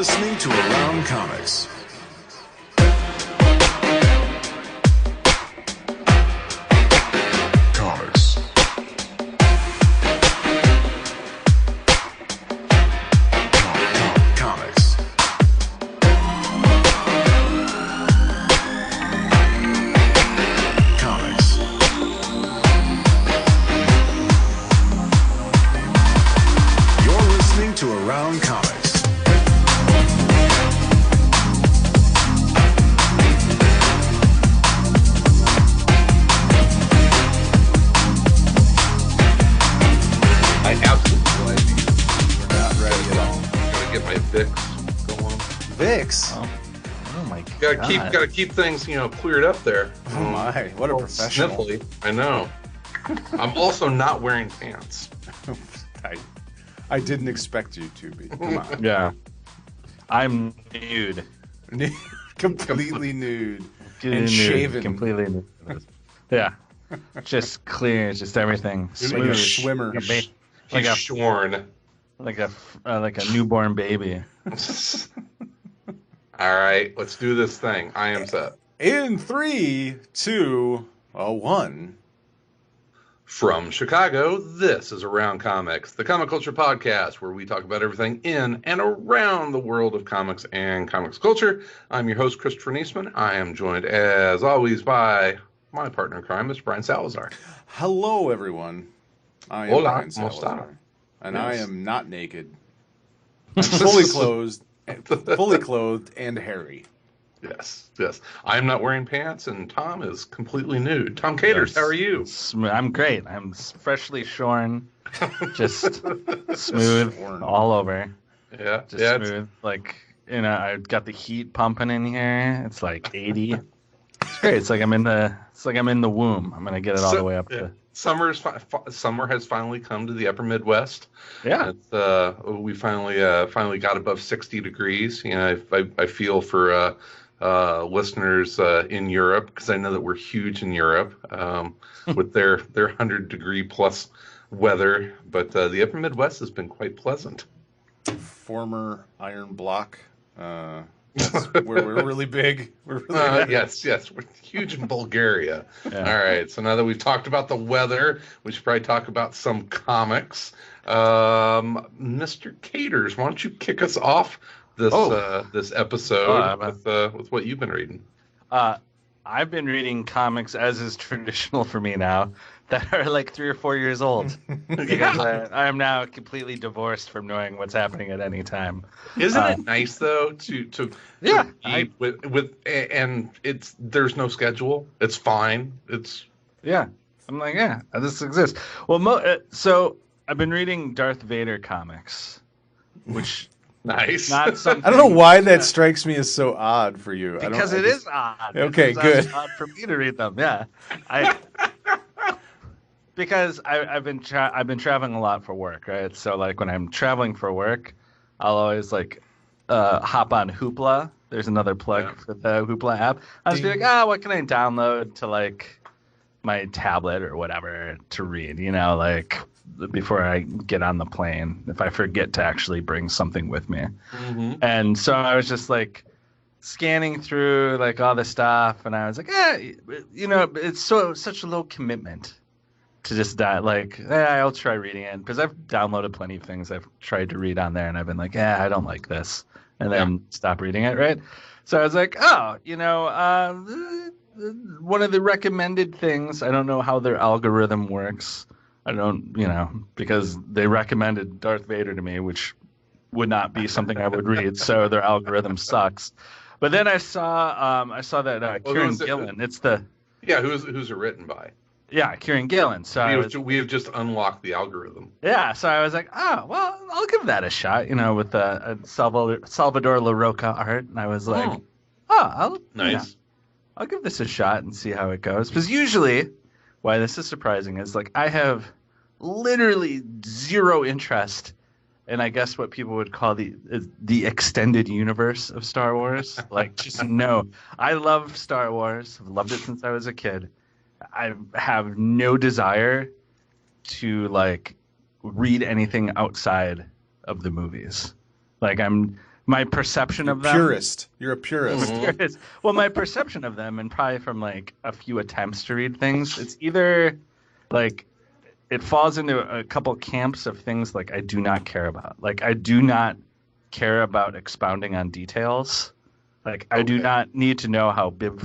listening to Around Comics. Comics. Comics. Comics. You're listening to Around Comics. I absolutely like these. We're not ready at all. Gotta get my Vicks going. Vicks? Oh my god. Gotta keep things, cleared up there. Oh my, what a professional. Sniffly. I know. I'm also not wearing pants. I didn't expect you to be. Come on. Yeah. I'm nude. Completely nude. Completely And nude. shaven. Completely nude. Yeah. Just clear, just everything Like smooth. a swimmer. He's shorn. Like a newborn baby. All right, let's do this thing. I am set. In 3, 2, 1. From Chicago, this is Around Comics, the comic culture podcast where we talk about everything in and around the world of comics and comics culture. I'm your host, Christopher Niesman. I am joined, as always, by my partner in crime, Mr. Brian Salazar. Hello, everyone. I am Hola, Brian Salazar, and I Yes. am not naked. I'm fully clothed and hairy. Yes. I am not wearing pants, and Tom is completely nude. Tom Caters, Yes. how are you? I'm great. I'm freshly shorn. Just smooth Shorn. all over. Yeah, Just smooth. I've got the heat pumping in here. It's like 80. It's great. It's like I'm in the womb. I'm gonna get it all the way up to. Summer has finally come to the upper Midwest. Yeah. We finally got above 60 degrees. I feel for listeners in Europe, because I know that we're huge in Europe with their 100-degree plus weather. But the upper Midwest has been quite pleasant. Former iron block. We're really big. We're really big. Yes, we're huge in Bulgaria. Yeah. All right, so now that we've talked about the weather, we should probably talk about some comics. Mr. Caters, why don't you kick us off this episode with what you've been reading? I've been reading comics, as is traditional for me now, that are like 3 or 4 years old. Because I am now completely divorced from knowing what's happening at any time. Isn't it nice though to Yeah, read with and there's no schedule. It's fine. Yeah. I'm like, yeah, this exists. Well, so I've been reading Darth Vader comics, which nice. not something. I don't know why that strikes me as so odd for you. Because it is odd. Okay, It's good. odd for me to read them. Yeah, because I've been traveling a lot for work, right? So like when I'm traveling for work, I'll always hop on Hoopla. There's another plug for the Hoopla app. I'll just be like, what can I download to like my tablet or whatever to read? Before I get on the plane, if I forget to actually bring something with me. Mm-hmm. And so I was just like scanning through like all the stuff, and I was like, it's such a low commitment to just I'll try reading it, because I've downloaded plenty of things I've tried to read on there, and I've been like, I don't like this, and then stop reading it, right? So I was like, one of the recommended things, I don't know how their algorithm works. I don't, because they recommended Darth Vader to me, which would not be something I would read, so their algorithm sucks. But then I saw that Kieran Gillen. Who's it written by? Yeah, Kieran Gillen. So we have just unlocked the algorithm. Yeah, so I was like, I'll give that a shot, with a Salvador LaRocca art, and I was like, nice. I'll give this a shot and see how it goes. Because usually, why this is surprising is I have literally zero interest in, I guess, what people would call the extended universe of Star Wars. Just no. I love Star Wars. I've loved it since I was a kid. I have no desire to read anything outside of the movies. my perception of them. Purist. You're a purist. Well, my perception of them, and probably from like a few attempts to read things, it's either like it falls into a couple camps of things like I do not care about. Like I do not care about expounding on details. Like I do not need to know how Bib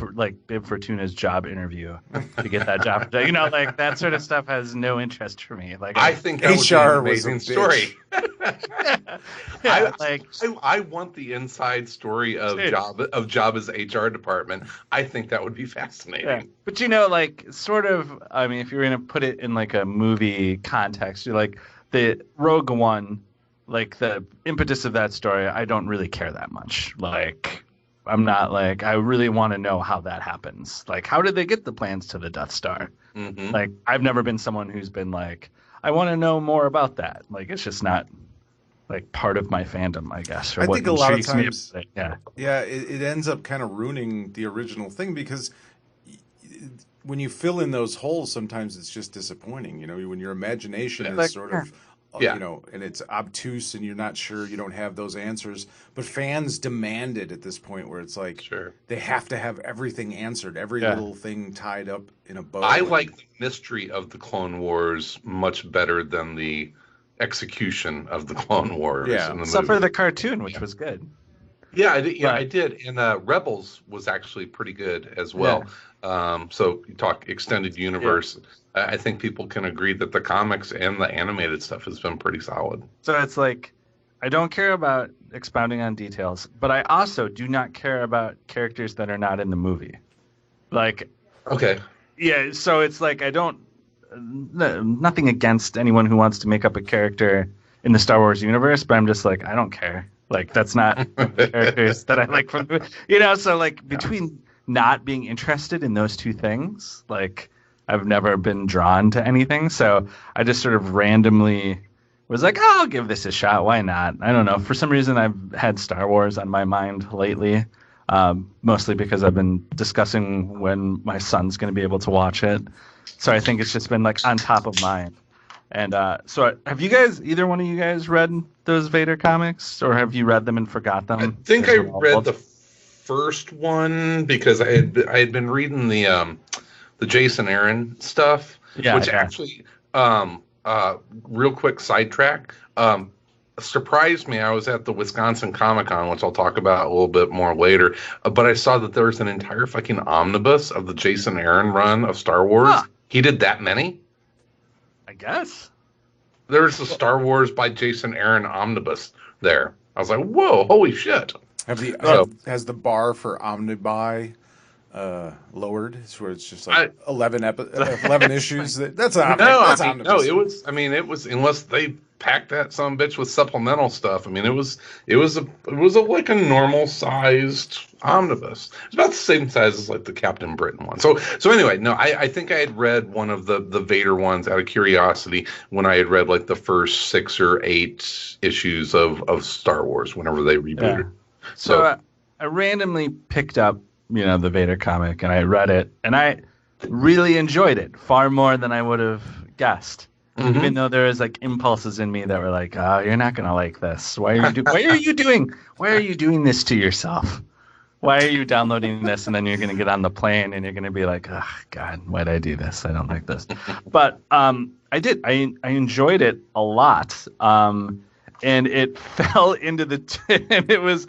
Fortuna's job interview to get that job. You know, like that sort of stuff has no interest for me. Like I think that would be an amazing story. I want the inside story of Jabba's HR department. I think that would be fascinating. Yeah. But you know, like sort of. I mean, if you're gonna put it in like a movie context, you're like the Rogue One, like the impetus of that story. I don't really care that much. Like. I'm not like, I really want to know how that happens. Like, how did they get the plans to the Death Star? Mm-hmm. Like, I've never been someone who's been like, I want to know more about that. Like, it's just not like part of my fandom, I guess. Or I what think a lot of times, it ends up kind of ruining the original thing because when you fill in those holes, sometimes it's just disappointing. You know, when your imagination is sort of. You know, and it's obtuse and you're not sure, you don't have those answers. But fans demand it at this point where it's like they have to have everything answered, every little thing tied up in a bow. I like the mystery of the Clone Wars much better than the execution of the Clone Wars. Yeah, except for the cartoon, which was good. Yeah, I did. Yeah, I did. And Rebels was actually pretty good as well. Yeah. So you talk extended universe. Yeah. I think people can agree that the comics and the animated stuff has been pretty solid. So it's like, I don't care about expounding on details, but I also do not care about characters that are not in the movie. Like, okay. Yeah, so it's like, I don't, nothing against anyone who wants to make up a character in the Star Wars universe, but I'm just like, I don't care. Like, that's not the characters that I like from the movie. You know, so like, between not being interested in those two things, like, I've never been drawn to anything, so I just sort of randomly was like, oh, I'll give this a shot. Why not? I don't know. For some reason, I've had Star Wars on my mind lately, mostly because I've been discussing when my son's going to be able to watch it. So I think it's just been like on top of mind. And so have you guys, either one of you guys read those Vader comics, or have you read them and forgot them? I think I read the first one because I had been reading the Jason Aaron stuff, which actually, real quick sidetrack, surprised me. I was at the Wisconsin Comic-Con, which I'll talk about a little bit more later, but I saw that there was an entire fucking omnibus of the Jason Aaron run of Star Wars. Huh. He did that many? I guess. There's a Star Wars by Jason Aaron omnibus there. I was like, whoa, holy shit. Has the bar for omnibuy lowered? It's where it's just like 11 issues. That's omnibus. It was unless they packed that some bitch with supplemental stuff. I mean, it was like a normal sized omnibus. It's about the same size as like the Captain Britain one. So anyway, no, I think I had read one of the Vader ones out of curiosity when I had read like the first 6 or 8 issues of Star Wars whenever they rebooted. Yeah. So I randomly picked up the Vader comic, and I read it, and I really enjoyed it far more than I would have guessed. Mm-hmm. Even though there was like impulses in me that were like, "Oh, you're not gonna like this. Why are you doing this to yourself? Why are you downloading this, and then you're gonna get on the plane and you're gonna be like, oh God, why'd I do this? I don't like this." But I did. I enjoyed it a lot. And it fell into and it was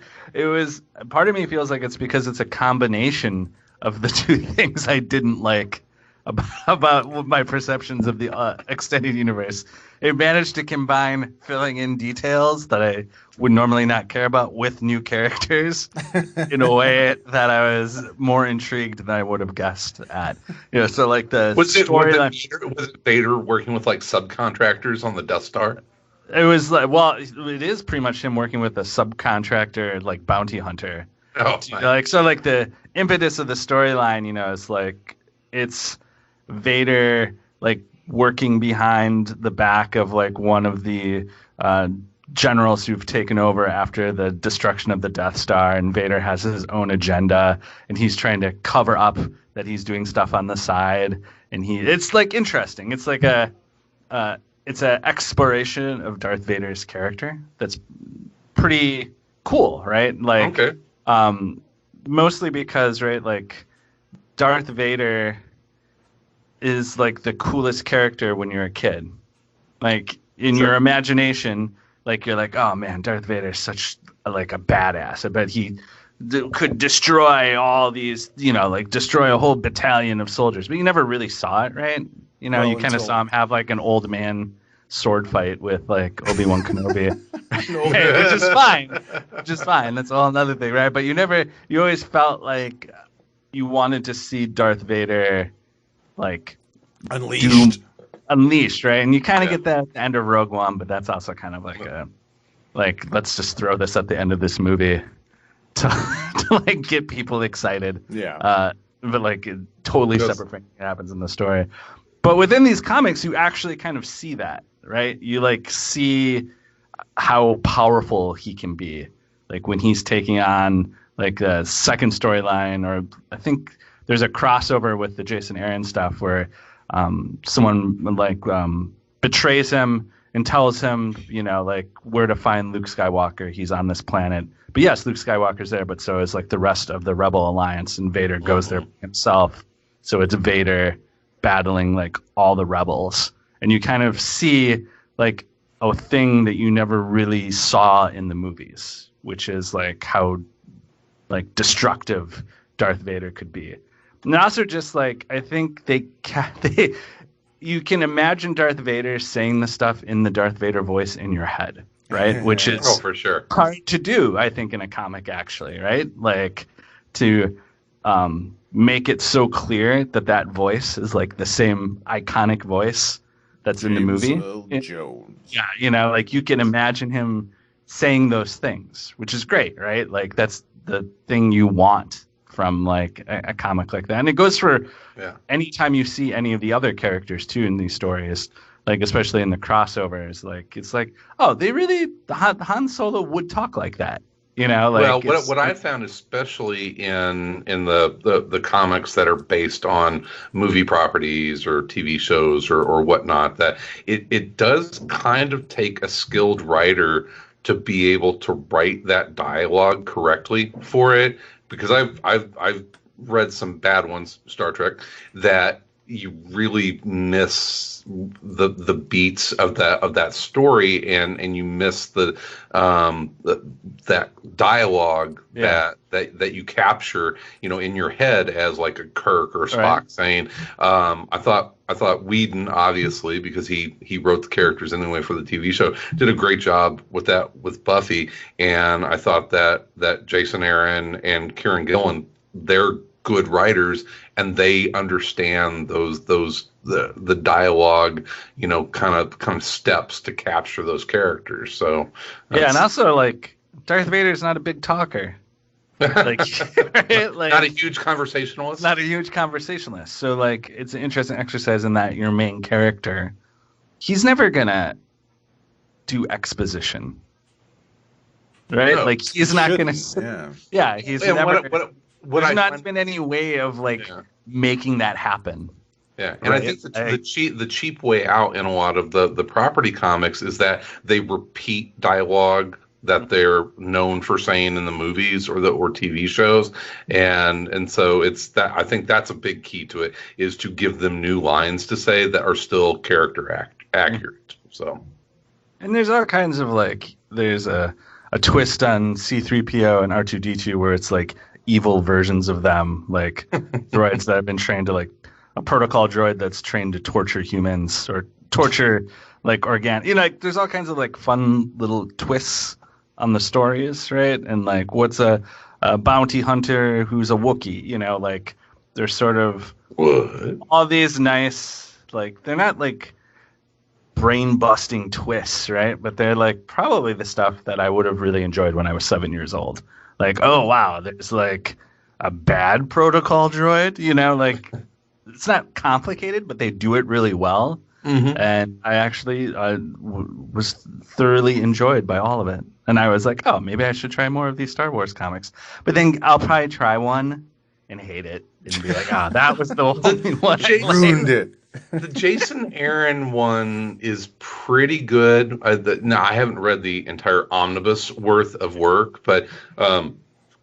part of me feels like it's because it's a combination of the two things I didn't like about my perceptions of the extended universe. It managed to combine filling in details that I would normally not care about with new characters in a way that I was more intrigued than I would have guessed at. So like the storyline. Was it Vader working with like subcontractors on the Death Star? It was like, well, it is pretty much him working with a subcontractor, like bounty hunter. Oh, so like the impetus of the storyline, is like it's Vader like working behind the back of like one of the generals who've taken over after the destruction of the Death Star, and Vader has his own agenda, and he's trying to cover up that he's doing stuff on the side, and it's like interesting. It's like it's an exploration of Darth Vader's character that's pretty cool, right? Like, Okay. mostly because, right, like Darth Vader is like the coolest character when you're a kid. Like in your imagination, like you're like, oh man, Darth Vader is such like a badass. I bet he could destroy all these, like destroy a whole battalion of soldiers. But you never really saw it, right? You know, Well, you kind of until- saw him have like an old man sword fight with like Obi-Wan Kenobi, which is fine. Just fine. That's all another thing, right? But you always felt like you wanted to see Darth Vader like unleashed, right? And you kind of get that at the end of Rogue One, but that's also kind of like let's just throw this at the end of this movie to like get people excited. Yeah. But like totally separate from what happens in the story. But within these comics, you actually kind of see that, right? You like see how powerful he can be, like when he's taking on like a second storyline, or I think there's a crossover with the Jason Aaron stuff where someone like betrays him and tells him, like where to find Luke Skywalker. He's on this planet. But yes, Luke Skywalker's there, but so is like the rest of the Rebel Alliance, and Vader goes there himself. So it's Vader battling like all the rebels, and you kind of see like a thing that you never really saw in the movies, which is like how like destructive Darth Vader could be. And also just like I think you can imagine Darth Vader saying the stuff in the Darth Vader voice in your head, right? Which is for sure hard to do, I think, in a comic actually, right? Like to make it so clear that voice is like the same iconic voice that's in the movie. Jones. Yeah, like you can imagine him saying those things, which is great, right? Like that's the thing you want from like a comic like that. And it goes for anytime you see any of the other characters too in these stories, like especially in the crossovers, like it's like, oh, they really Han Solo would talk like that. Like what I found, especially in the comics that are based on movie properties or TV shows or whatnot, that it does kind of take a skilled writer to be able to write that dialogue correctly for it, because I've read some bad ones, Star Trek, that you really miss the beats of that story, and you miss that dialogue that you capture, in your head as like a Kirk or Spock saying. I thought Whedon, obviously, because he wrote the characters anyway for the TV show, did a great job with that with Buffy, and I thought that Jason Aaron and Kieran Gillen, they're good writers, and they understand the dialogue, kind of steps to capture those characters. So and also like Darth Vader's not a big talker. Like, right? Like, not a huge conversationalist. Not a huge conversationalist. So like it's an interesting exercise in that your main character, he's never gonna do exposition. Right? No, like he's not gonna he's never there's not been any way of like making that happen. Yeah, and right? I think the cheap way out in a lot of the property comics is that they repeat dialogue that they're known for saying in the movies or TV shows, and so it's that. I think that's a big key to it, is to give them new lines to say that are still character accurate. So, and there's all kinds of like there's a twist on C-3PO and R2-D2 where it's like evil versions of them, like droids that have been trained to like a protocol droid that's trained to torture humans or torture like like there's all kinds of like fun little twists on the stories, right? And like what's a bounty hunter who's a Wookiee, like there's sort of all these nice, like they're not like brain busting twists, right? But they're like probably the stuff that I would have really enjoyed when I was 7 years old. Like, oh wow, there's like a bad protocol droid, like it's not complicated, but they do it really well. Mm-hmm. And I actually was thoroughly enjoyed by all of it. And I was like, oh, maybe I should try more of these Star Wars comics. But then I'll probably try one and hate it and be like, that was the only one. Ruined it. The Jason Aaron one is pretty good. I haven't read the entire omnibus worth of work, but I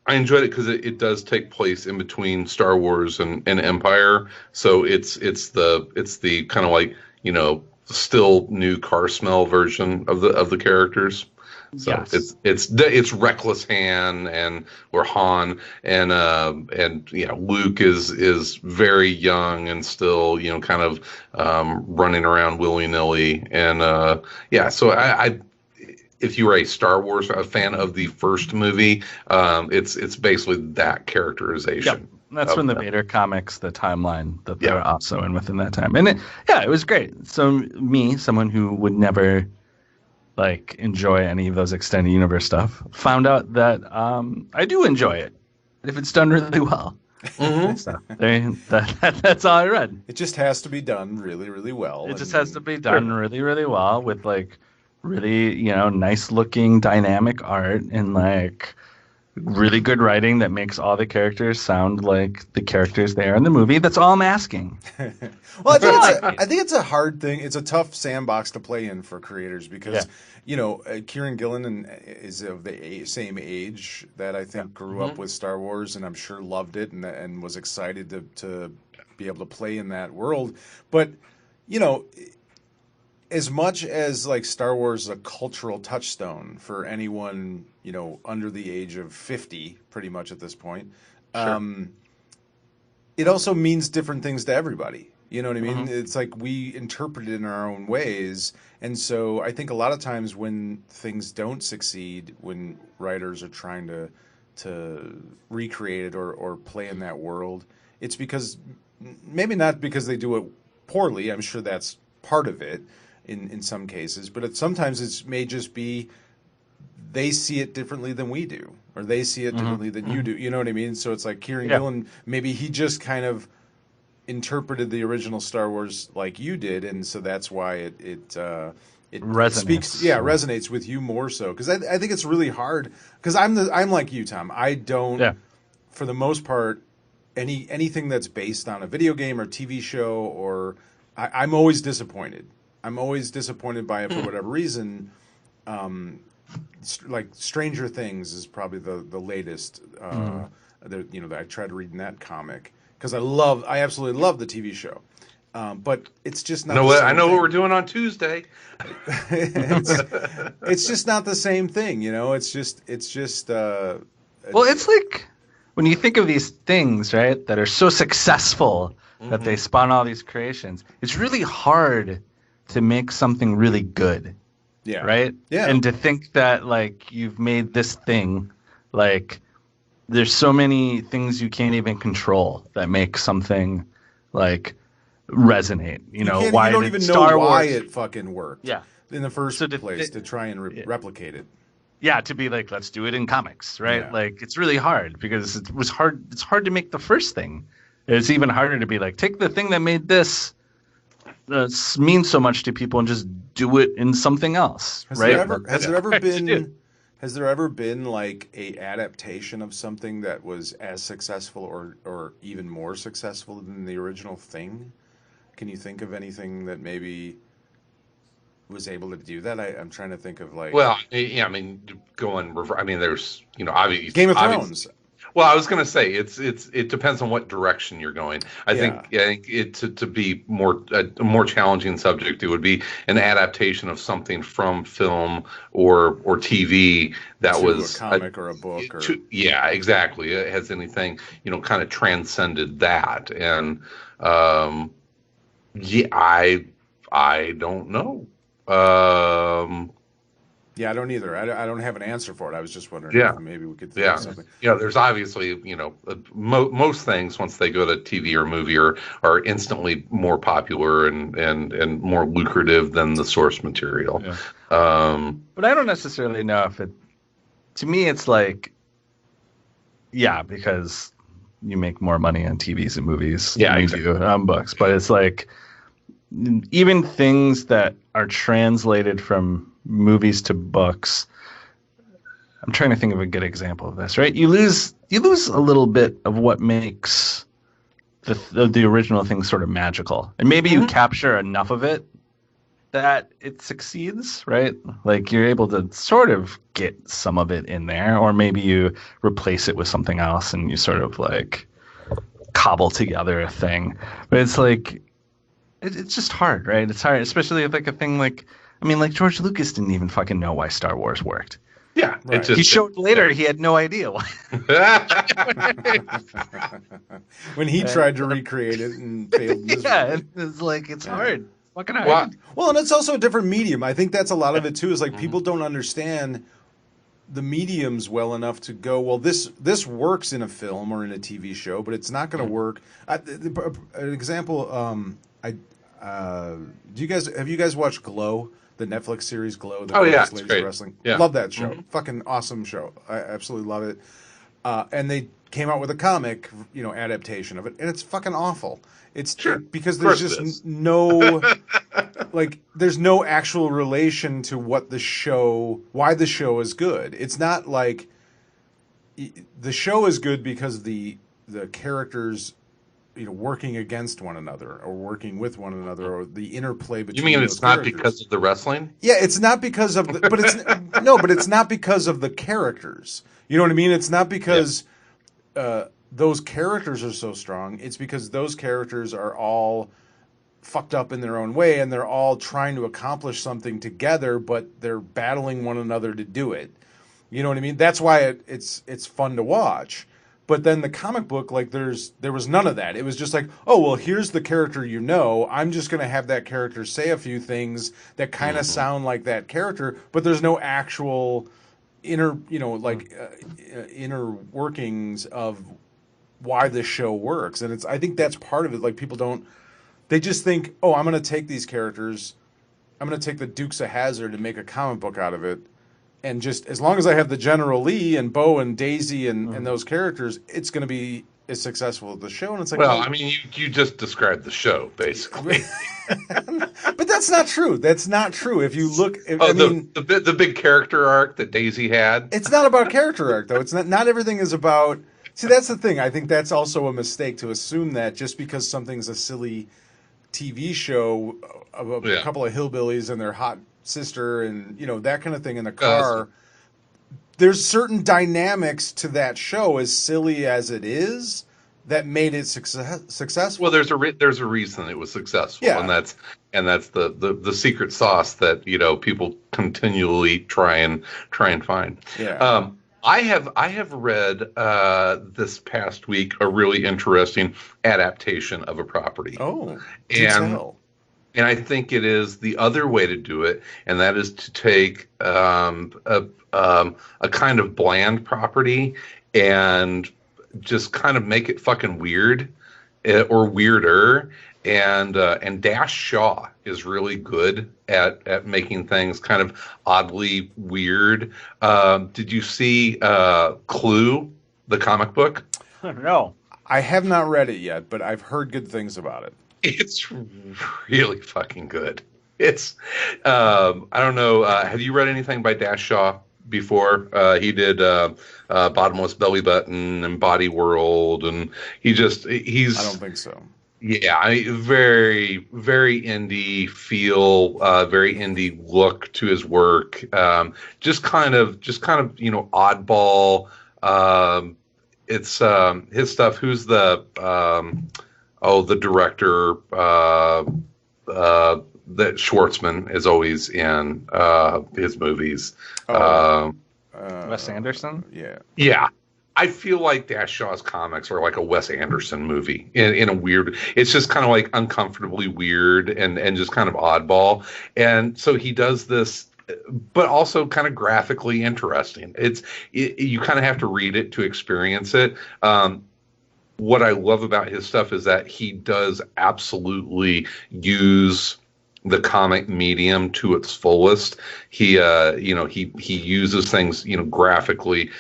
enjoyed it because it does take place in between Star Wars and Empire. So it's the kind of like, still new car smell version of the characters. So Yes. it's Reckless Han or Han and Luke is very young and still kind of running around willy-nilly and so I if you were a Star Wars fan of the first movie, it's basically that characterization. Yep. That's from the Vader comics, the timeline that they're also in within that time. And it was great. So me, someone who would never enjoy any of those extended universe stuff, found out that I do enjoy it if it's done really well. Mm-hmm. So that's all I read. It just has to be done really, really well. It just has to be done really, really well with really, nice looking dynamic art and really good writing that makes all the characters sound like the characters they are in the movie. That's all I'm asking. Well, I think it's a hard thing. It's a tough sandbox to play in for creators because, Kieran Gillen is of the same age that I think grew up with Star Wars and I'm sure loved it and was excited to be able to play in that world. But, as much as Star Wars is a cultural touchstone for anyone, under the age of 50, pretty much at this point, it also means different things to everybody. You know what I mean? Mm-hmm. It's like we interpret it in our own ways. And so I think a lot of times when things don't succeed, when writers are trying to recreate it or play in that world, it's because maybe not because they do it poorly. I'm sure that's part of it in some cases. But sometimes it may just be they see it differently than we do, or they see it differently than you do. You know what I mean? So it's like Kieran Gillen, maybe he just kind of interpreted the original Star Wars like you did, and so that's why it resonates. Resonates with you more so. Because I think it's really hard. Because I'm like you, Tom. I don't, for the most part, anything that's based on a video game or TV show, or I'm always disappointed. I'm always disappointed by it for whatever reason. Like Stranger Things is probably the latest. That I tried reading that comic because I absolutely love the TV show, but it's just not. I know what we're doing on Tuesday. it's just not the same thing, It's just. Well, it's like when you think of these things, right, that are so successful that they spawn all these creations. It's really hard to make something really good. Yeah. Right? Yeah. And to think that you've made this thing, there's so many things you can't even control that make something resonate. You don't even know why it fucking worked. Yeah. In the first place to try and replicate it. Yeah, to be let's do it in comics, right? Yeah. It's really hard because it was hard. It's hard to make the first thing. It's even harder to be take the thing that made this means so much to people and just do it in something else, right? Has there ever been a adaptation of something that was as successful or even more successful than the original thing? Can you think of anything that maybe was able to do that? I'm trying to think of Well, yeah, I mean, there's obviously Game of Thrones. Well, I was going to say it depends on what direction you're going. I think it to be a more challenging subject, it would be an adaptation of something from film or TV that was a comic or a book. Exactly. It has anything kind of transcended that, and I don't know. Yeah, I don't either. I don't have an answer for it. I was just wondering if maybe we could think of something. Yeah, there's obviously, most things once they go to TV or movie are instantly more popular and more lucrative than the source material. Yeah. But I don't necessarily know if it, to me, it's because you make more money on TVs and movies than you do on books. But it's even things that are translated from movies to books. I'm trying to think of a good example of this, right? You lose a little bit of what makes the original thing's sort of magical, and maybe you capture enough of it that it succeeds, right? Like you're able to sort of get some of it in there, or maybe you replace it with something else and you sort of like cobble together a thing. But it's like it's just hard, right? It's hard, especially with like a thing like, I mean, like George Lucas didn't even fucking know why Star Wars worked. Yeah, right. He showed later he had no idea why. When he tried to recreate it and failed miserably. Yeah, it's like it's hard. Fucking hard. Well, and it's also a different medium. I think that's a lot of it too. Is like people don't understand the mediums well enough to go, well, this works in a film or in a TV show, but it's not going to work. An example. Have you guys watched Glow? The Netflix series Glow. The yeah, Ladies it's great. Wrestling. Yeah. Love that show. Fucking awesome show. I absolutely love it. And they came out with a comic, adaptation of it, and it's fucking awful. It's because there's just no, like, there's no actual relation to why the show is good. It's not like the show is good because the characters, working against one another or working with one another, or the interplay between. You mean those it's not characters. Because of the wrestling? Yeah, it's not because of but it's but it's not because of the characters. You know what I mean? It's not because those characters are so strong. It's because those characters are all fucked up in their own way, and they're all trying to accomplish something together, but they're battling one another to do it. You know what I mean? That's why it's fun to watch. But then the comic book, like there was none of that. It was just like, oh, well, here's the character I'm just going to have that character say a few things that kind of sound like that character, but there's no actual inner workings of why this show works. And I think that's part of it. Like they just think, oh, I'm going to take these characters, I'm going to take the Dukes of Hazzard and make a comic book out of it. And just as long as I have the General Lee and Bo and Daisy and those characters, it's going to be as successul as the show. And it's like, well, I mean, you just described the show basically. But that's not true. That's not true. If you look, the big character arc that Daisy had. It's not about character arc though. It's not everything is about. See, that's the thing. I think that's also a mistake to assume that just because something's a silly TV show of a couple of hillbillies and their hot sister and that kind of thing in the car, there's certain dynamics to that show, as silly as it is, that made it successful. Well, there's a reason it was successful, and that's the secret sauce that people continually try and find. Yeah. I have read this past week a really interesting adaptation of a property. Oh, and I think it is the other way to do it, and that is to take a kind of bland property and just kind of make it fucking weird or weirder. And Dash Shaw is really good at making things kind of oddly weird. Did you see Clue, the comic book? No. I have not read it yet, but I've heard good things about it. It's really fucking good. It's I don't know. Have you read anything by Dash Shaw before? He did Bottomless Belly Button and Body World, and he's. I don't think so. Yeah, very, very indie feel, very indie look to his work. Just kind of, oddball. It's his stuff. Who's the director? That Schwartzman is always in his movies. Wes Anderson? Yeah. Yeah. I feel like Dash Shaw's comics are like a Wes Anderson movie in a weird. It's just kind of like uncomfortably weird and just kind of oddball. And so he does this, but also kind of graphically interesting. You kind of have to read it to experience it. What I love about his stuff is that he does absolutely use the comic medium to its fullest. He uses things, graphically,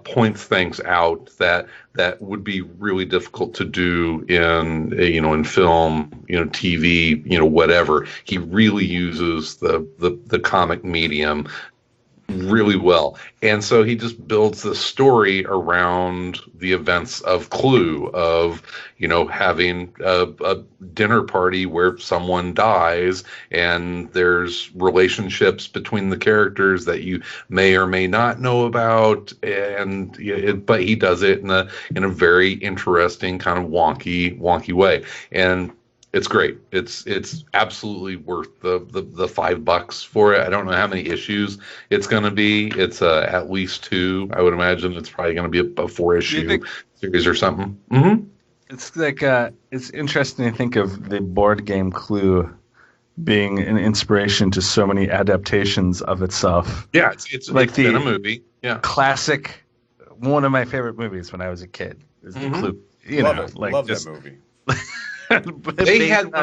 points things out that would be really difficult to do in film, TV, whatever. He really uses the comic medium really well. And so he just builds the story around the events of Clue, of, having a dinner party where someone dies and there's relationships between the characters that you may or may not know about. But he does it in a very interesting kind of wonky way. And it's great. It's absolutely worth the $5 for it. I don't know how many issues it's going to be. It's at least 2. I would imagine it's probably going to be a 4-issue series or something. Mm-hmm. It's like it's interesting to think of the board game Clue being an inspiration to so many adaptations of itself. Yeah, it's like been a movie. Yeah, classic. One of my favorite movies when I was a kid is the Clue. Love that movie. They had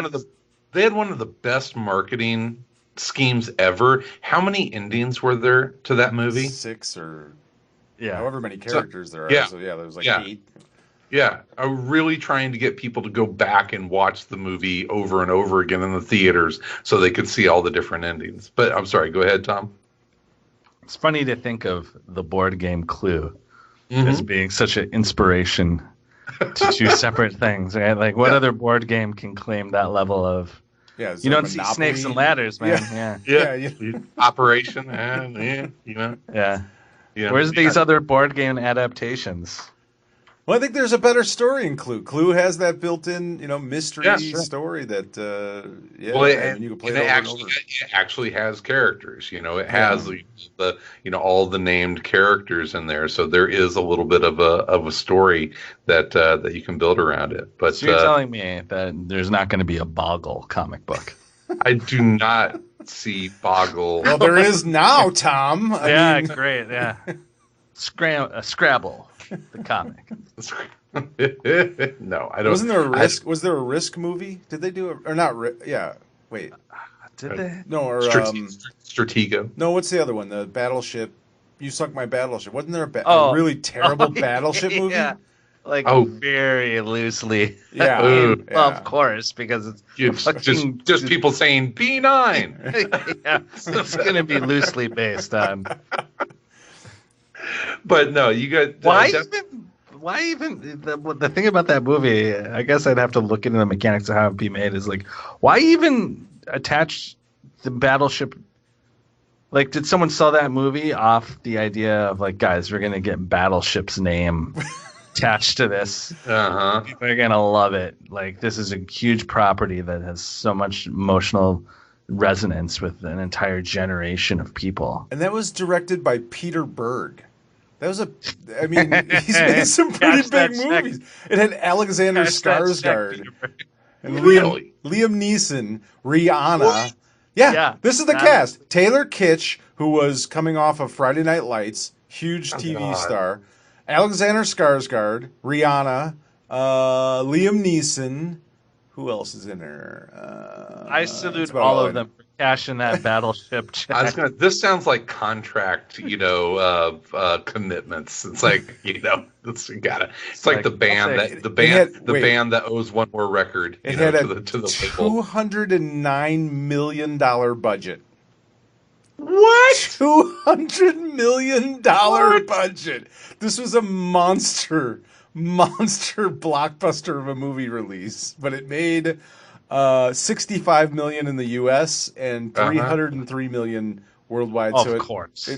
one of the best marketing schemes ever. How many endings were there to that movie? 6 or however many characters there are. Yeah. So there was 8. Yeah, I'm really trying to get people to go back and watch the movie over and over again in the theaters so they could see all the different endings. But I'm sorry, go ahead, Tom. It's funny to think of the board game Clue as being such an inspiration to 2 separate things, right? Like, what other board game can claim that level of? Yeah, you don't see Snakes and Ladders, man. Yeah. Operation, Yeah. Where's these other board game adaptations? Well, I think there's a better story in Clue. Clue has that built-in, mystery story that, you can play it over and over. It actually has characters. It has the all the named characters in there, so there is a little bit of a story that you can build around it. But so you're telling me that there's not going to be a Boggle comic book? I do not see Boggle. Well, there is now, Tom. I mean... great. Yeah, Scrabble. The comic. No, I don't. Wasn't there a Risk? Was there a Risk movie? Did they do it or not? Yeah. Wait. Did they? No, or Stratego. No, what's the other one? The Battleship. You Sunk My Battleship. Wasn't there a really terrible Battleship movie? Yeah. Very loosely. Yeah. Well, of course, because it's just people saying B9. Yeah, so it's going to be loosely based on. But no, you got why even the thing about that movie? I guess I'd have to look into the mechanics of how it be made. Is like, why even attach the Battleship? Like, did someone sell that movie off the idea of like, guys, we're gonna get Battleship's name attached to this? They're gonna love it. Like, this is a huge property that has so much emotional resonance with an entire generation of people. And that was directed by Peter Berg. That was he's made some pretty big movies. It had Alexander Skarsgård and Liam Neeson, Rihanna. Yeah, this is the cast. Taylor Kitsch, who was coming off of Friday Night Lights, huge TV star. Alexander Skarsgård, Rihanna, Liam Neeson. Who else is in there? I salute all of them for cashing that Battleship check. This sounds like contract, commitments. It's like, it's like the band that owes one more record. It had a $209 million budget. What? $200 million budget. This was a monster blockbuster of a movie release, but it made $65 million in the U.S. and $303 million worldwide. Of course,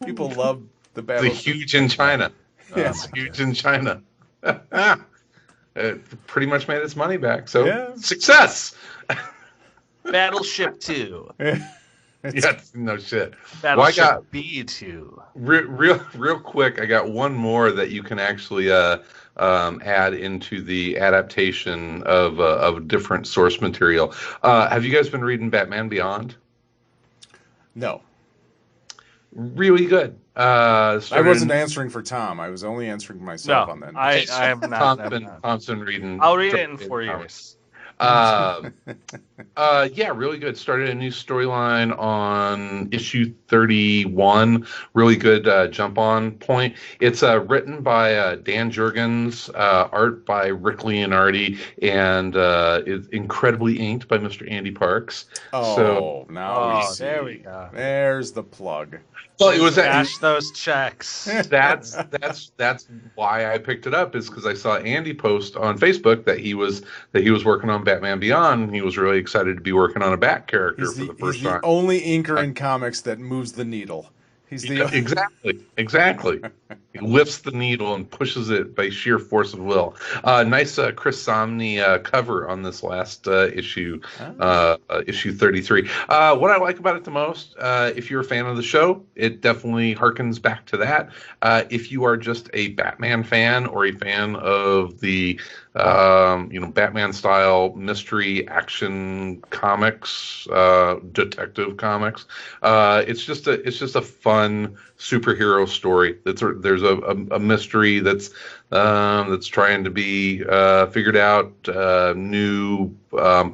people love the Battleship. It's huge in China. It's huge in China. It pretty much made its money back. So success. Battleship 2. No shit. Battleship B2. Real quick, I got one more that you can actually add into the adaptation of different source material. Have you guys been reading Batman Beyond? No. Really good. I wasn't answering for Tom. I was only answering myself on that. I have not. Tom's been reading. I'll read it in 4 years. Yeah, really good. Started a new storyline on issue 31. Really good jump on point. It's written by Dan Jurgens, art by Rick Leonardi, and is incredibly inked by Mr. Andy Parks. Oh, now we see. There we go. There's the plug. Well, it was Cash those checks. that's why I picked it up, is because I saw Andy post on Facebook that he was working on Batman Beyond. And he was really excited to be working on a Bat character for the first time. He's the only inker in comics that moves the needle. He's the exactly. He lifts the needle and pushes it by sheer force of will. Nice Chris Samnee cover on this last issue, issue 33. What I like about it the most, if you're a fan of the show, it definitely harkens back to that. If you are just a Batman fan or a fan of the Batman style mystery action comics, detective comics, it's just a fun superhero story. There's a mystery that's trying to be figured out. New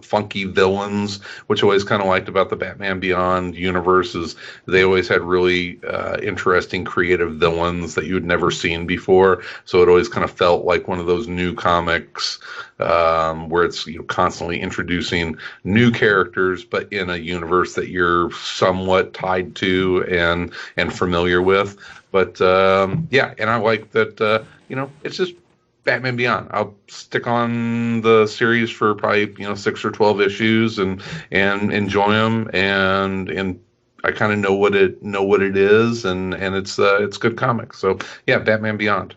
funky villains, which I always kind of liked about the Batman Beyond universe, is they always had really interesting creative villains that you had never seen before. So it always kind of felt like one of those new comics where it's constantly introducing new characters, but in a universe that you're somewhat tied to and familiar with. But yeah, and I like that. It's just Batman Beyond. I'll stick on the series for probably 6 or 12 issues and enjoy them, and I kind of know what it is, and it's good comics. So yeah, Batman Beyond.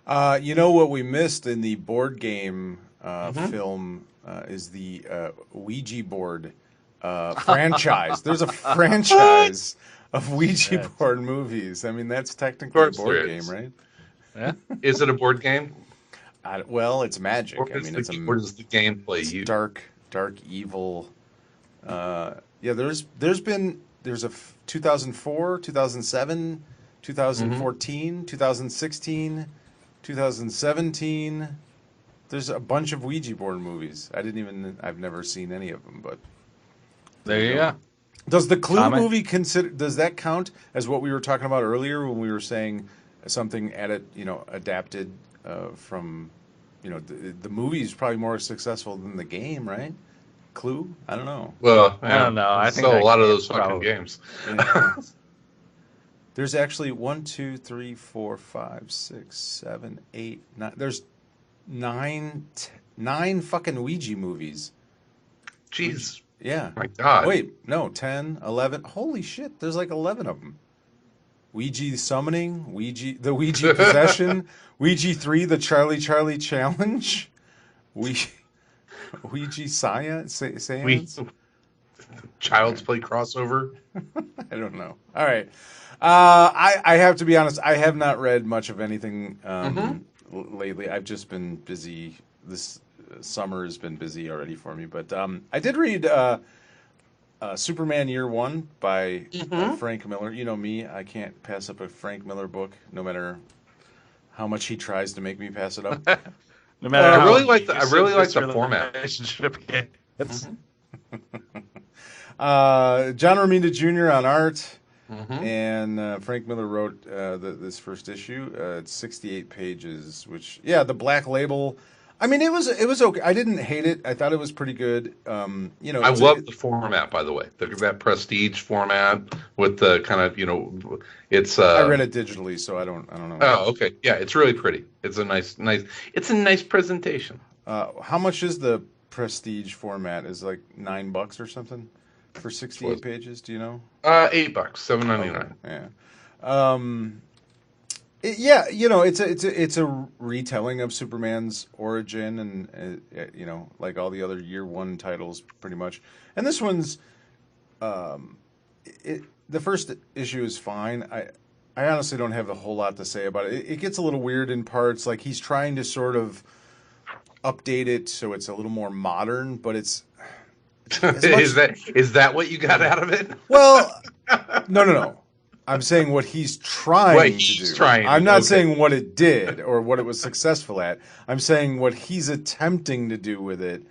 What we missed in the board game film is the Ouija Board franchise. There's a franchise of Ouija Board movies. I mean, that's technically a board game, right? Yeah. Is it a board game? Well, it's magic. Where does the gameplay use? Dark evil. There's a 2004, 2007, 2014, 2016, 2017. There's a bunch of Ouija board movies. I've never seen any of them, but there you go. Does the Clue movie does that count as what we were talking about earlier when we were saying something adapted from the movie is probably more successful than the game, right? Clue? I don't know. Well, I don't know. I think a lot of those fucking games. Yeah. There's actually 1, 2, 3, 4, 5, 6, 7, 8, 9. There's nine fucking Ouija movies. Jeez. Yeah. My God. Wait, no, 10, 11. Holy shit, there's like 11 of them. Ouija Summoning, the Ouija Possession, Ouija 3, the Charlie Challenge, Ouija Science. Child's Play crossover. I don't know. All right. I have to be honest. I have not read much of anything lately. I've just been busy. This summer has been busy already for me. But I did read Superman Year One by Frank Miller. You know me. I can't pass up a Frank Miller book, no matter how much he tries to make me pass it up. No matter I how really like the format. Relationship gets. John Romita Jr. on art, and Frank Miller wrote this first issue. It's 68 pages, which the Black Label. I mean, it was okay. I didn't hate it. I thought it was pretty good. I love the format, by the way. That prestige format with the kind of it's. I read it digitally, so I don't know. Oh, okay. Yeah, it's really pretty. It's a nice presentation. How much is the prestige format? Is like $9 or something for 68 pages? Do you know? $8, $7.99. Yeah. It's a retelling of Superman's origin, and like all the other Year One titles, pretty much. And this one's, the first issue is fine. I honestly don't have a whole lot to say about it. It gets a little weird in parts. Like he's trying to sort of update it so it's a little more modern, but it's. Is that what you got out of it? Well, no. I'm saying what he's trying to do. I'm not saying what it did or what it was successful at. I'm saying what he's attempting to do with it.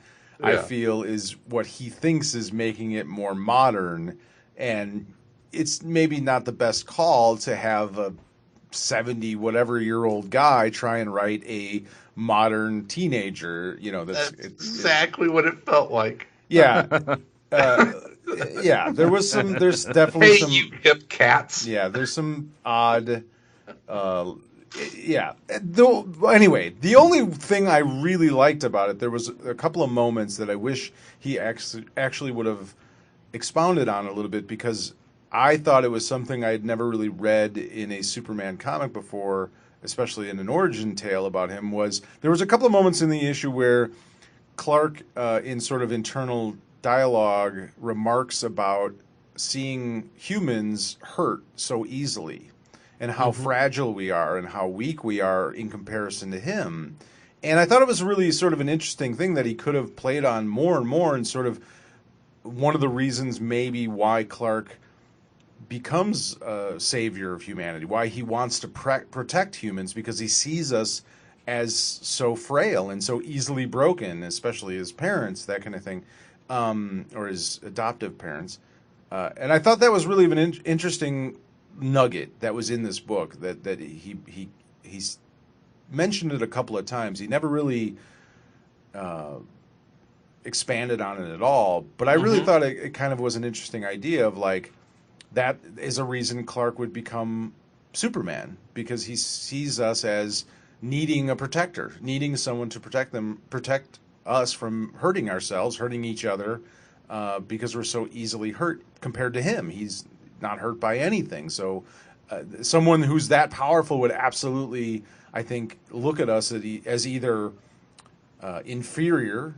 I feel, is what he thinks is making it more modern. And it's maybe not the best call to have a 70-whatever-year-old guy try and write a modern teenager. That's exactly what it felt like. Yeah. Yeah, there's definitely hey, some... you hip cats. Yeah, there's some odd... yeah. Though, anyway, the only thing I really liked about it, there was a couple of moments that I wish he actually would have expounded on a little bit, because I thought it was something I had never really read in a Superman comic before, especially in an origin tale about him. There was a couple of moments in the issue where Clark, in sort of internal dialogue, remarks about seeing humans hurt so easily and how fragile we are and how weak we are in comparison to him. And I thought it was really sort of an interesting thing that he could have played on more and more, and sort of one of the reasons maybe why Clark becomes a savior of humanity, why he wants to protect humans, because he sees us as so frail and so easily broken, especially his parents, that kind of thing, or his adoptive parents. And I thought that was really an interesting nugget that was in this book, that he's mentioned it a couple of times. He never really expanded on it at all, but I really thought it kind of was an interesting idea of, like, that is a reason Clark would become Superman, because he sees us as needing a protector, needing someone to protect us from hurting ourselves, hurting each other, because we're so easily hurt compared to him. He's not hurt by anything. So someone who's that powerful would absolutely, I think, look at us as either inferior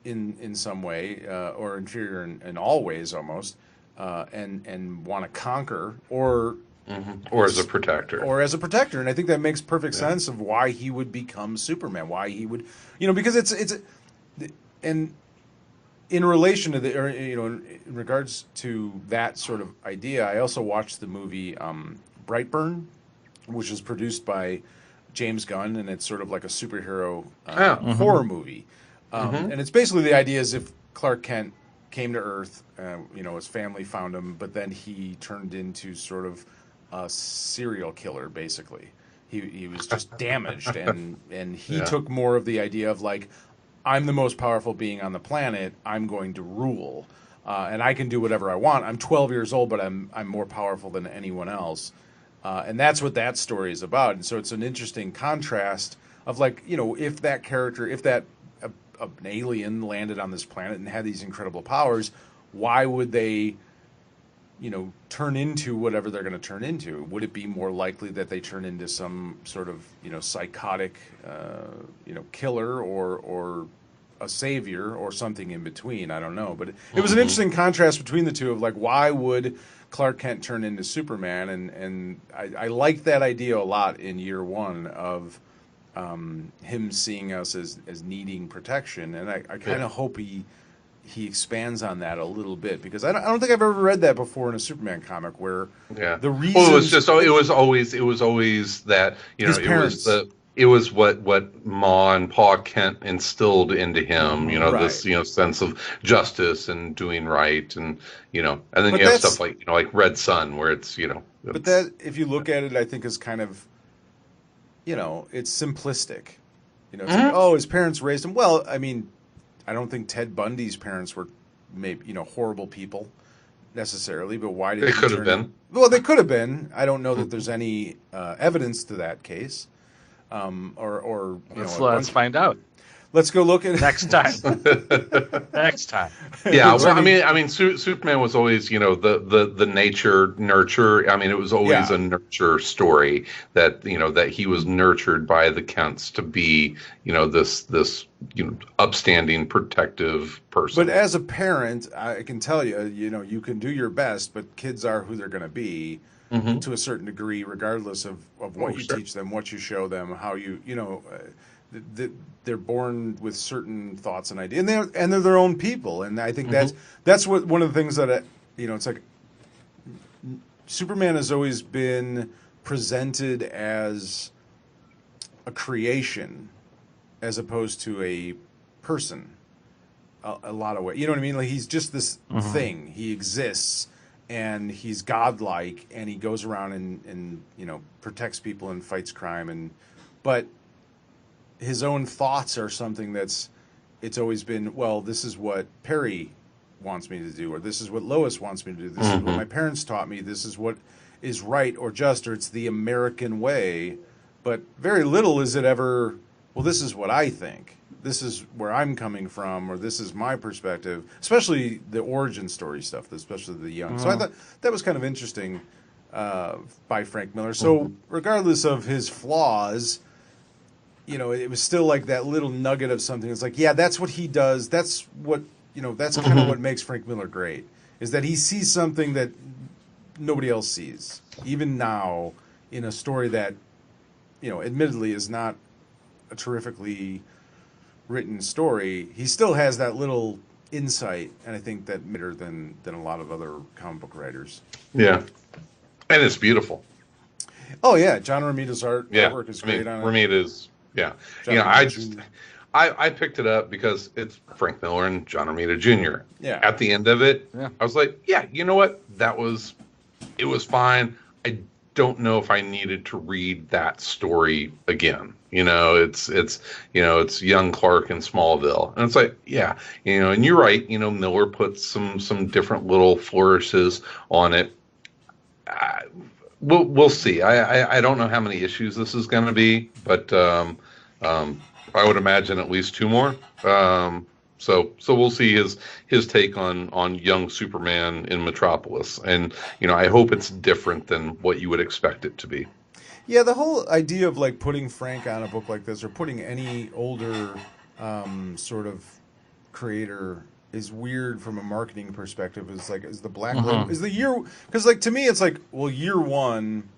in some way, or inferior in all ways almost, and want to conquer, or as a protector. And I think that makes perfect sense of why he would become Superman, why he would, because it's and in relation to in regards to that sort of idea, I also watched the movie Brightburn, which is produced by James Gunn, and it's sort of like a superhero horror movie. And it's basically, the idea is, if Clark Kent came to Earth, his family found him, but then he turned into sort of a serial killer, basically. He was just damaged, and he took more of the idea of, like, I'm the most powerful being on the planet, I'm going to rule, and I can do whatever I want. I'm 12 years old, but I'm more powerful than anyone else. And that's what that story is about. And so it's an interesting contrast of, like, if that character, if that an alien landed on this planet and had these incredible powers, why would they, turn into whatever they're going to turn into? Would it be more likely that they turn into some sort of, psychotic, killer, or a savior, or something in between? I don't know. But it was an interesting contrast between the two of, like, why would Clark Kent turn into Superman? And I liked that idea a lot in year one of him seeing us as needing protection, and I kind of hope he expands on that a little bit, because I don't think I've ever read that before in a Superman comic, where the reason it was always that his parents. It was what Ma and Pa Kent instilled into him, this sense of justice and doing right, and and then you have stuff like like Red Sun, where it's But that, if you look at it, I think is kind of, it's simplistic. It's like, oh, his parents raised him. Well, I mean, I don't think Ted Bundy's parents were maybe, horrible people necessarily, but why did they could have been? Well, they could have been. I don't know that there's any evidence to that case. Let's find out. Let's go look at next time. Next time. Yeah, well, I mean, Superman was always, the nature nurture. I mean, it was always a nurture story, that that he was nurtured by the Kents to be, this upstanding, protective person. But as a parent, I can tell you, you can do your best, but kids are who they're going to be. To a certain degree, regardless of what you teach them, what you show them, how they're born with certain thoughts and ideas, and they're their own people. And I think that's what one of the things that it's like, Superman has always been presented as a creation as opposed to a person. a lot of ways. You know what I mean? Like he's just this thing. He exists, and he's godlike, and he goes around and protects people and fights crime, but his own thoughts are something it's always been, well, this is what Perry wants me to do, or this is what Lois wants me to do. This is what my parents taught me. This is what is right or just, or it's the American way. But very little is it ever, well, this is what I think. This is where I'm coming from, or this is my perspective, especially the origin story stuff, especially the young. So I thought that was kind of interesting by Frank Miller. So regardless of his flaws, it was still like that little nugget of something. It's like, yeah, that's what he does. That's what, that's kind of what makes Frank Miller great, is that he sees something that nobody else sees. Even now, in a story that, admittedly is not a terrifically written story, he still has that little insight, and I think that better than a lot of other comic book writers. Yeah, and it's beautiful. Oh yeah, John Romita's artwork is great on it. Romita's, yeah. I picked it up because it's Frank Miller and John Romita Jr. Yeah. At the end of it, I was like, yeah, you know what? It was fine. I don't know if I needed to read that story again. It's young Clark in Smallville, and it's like, yeah, and you're right. Miller put some different little flourishes on it. We'll see. I don't know how many issues this is going to be, but I would imagine at least 2 more. So we'll see his take on young Superman in Metropolis, and I hope it's different than what you would expect it to be. Yeah, the whole idea of like putting Frank on a book like this, or putting any older sort of creator, is weird from a marketing perspective. Is the Black Label, is the year, because like to me it's like, well, year one,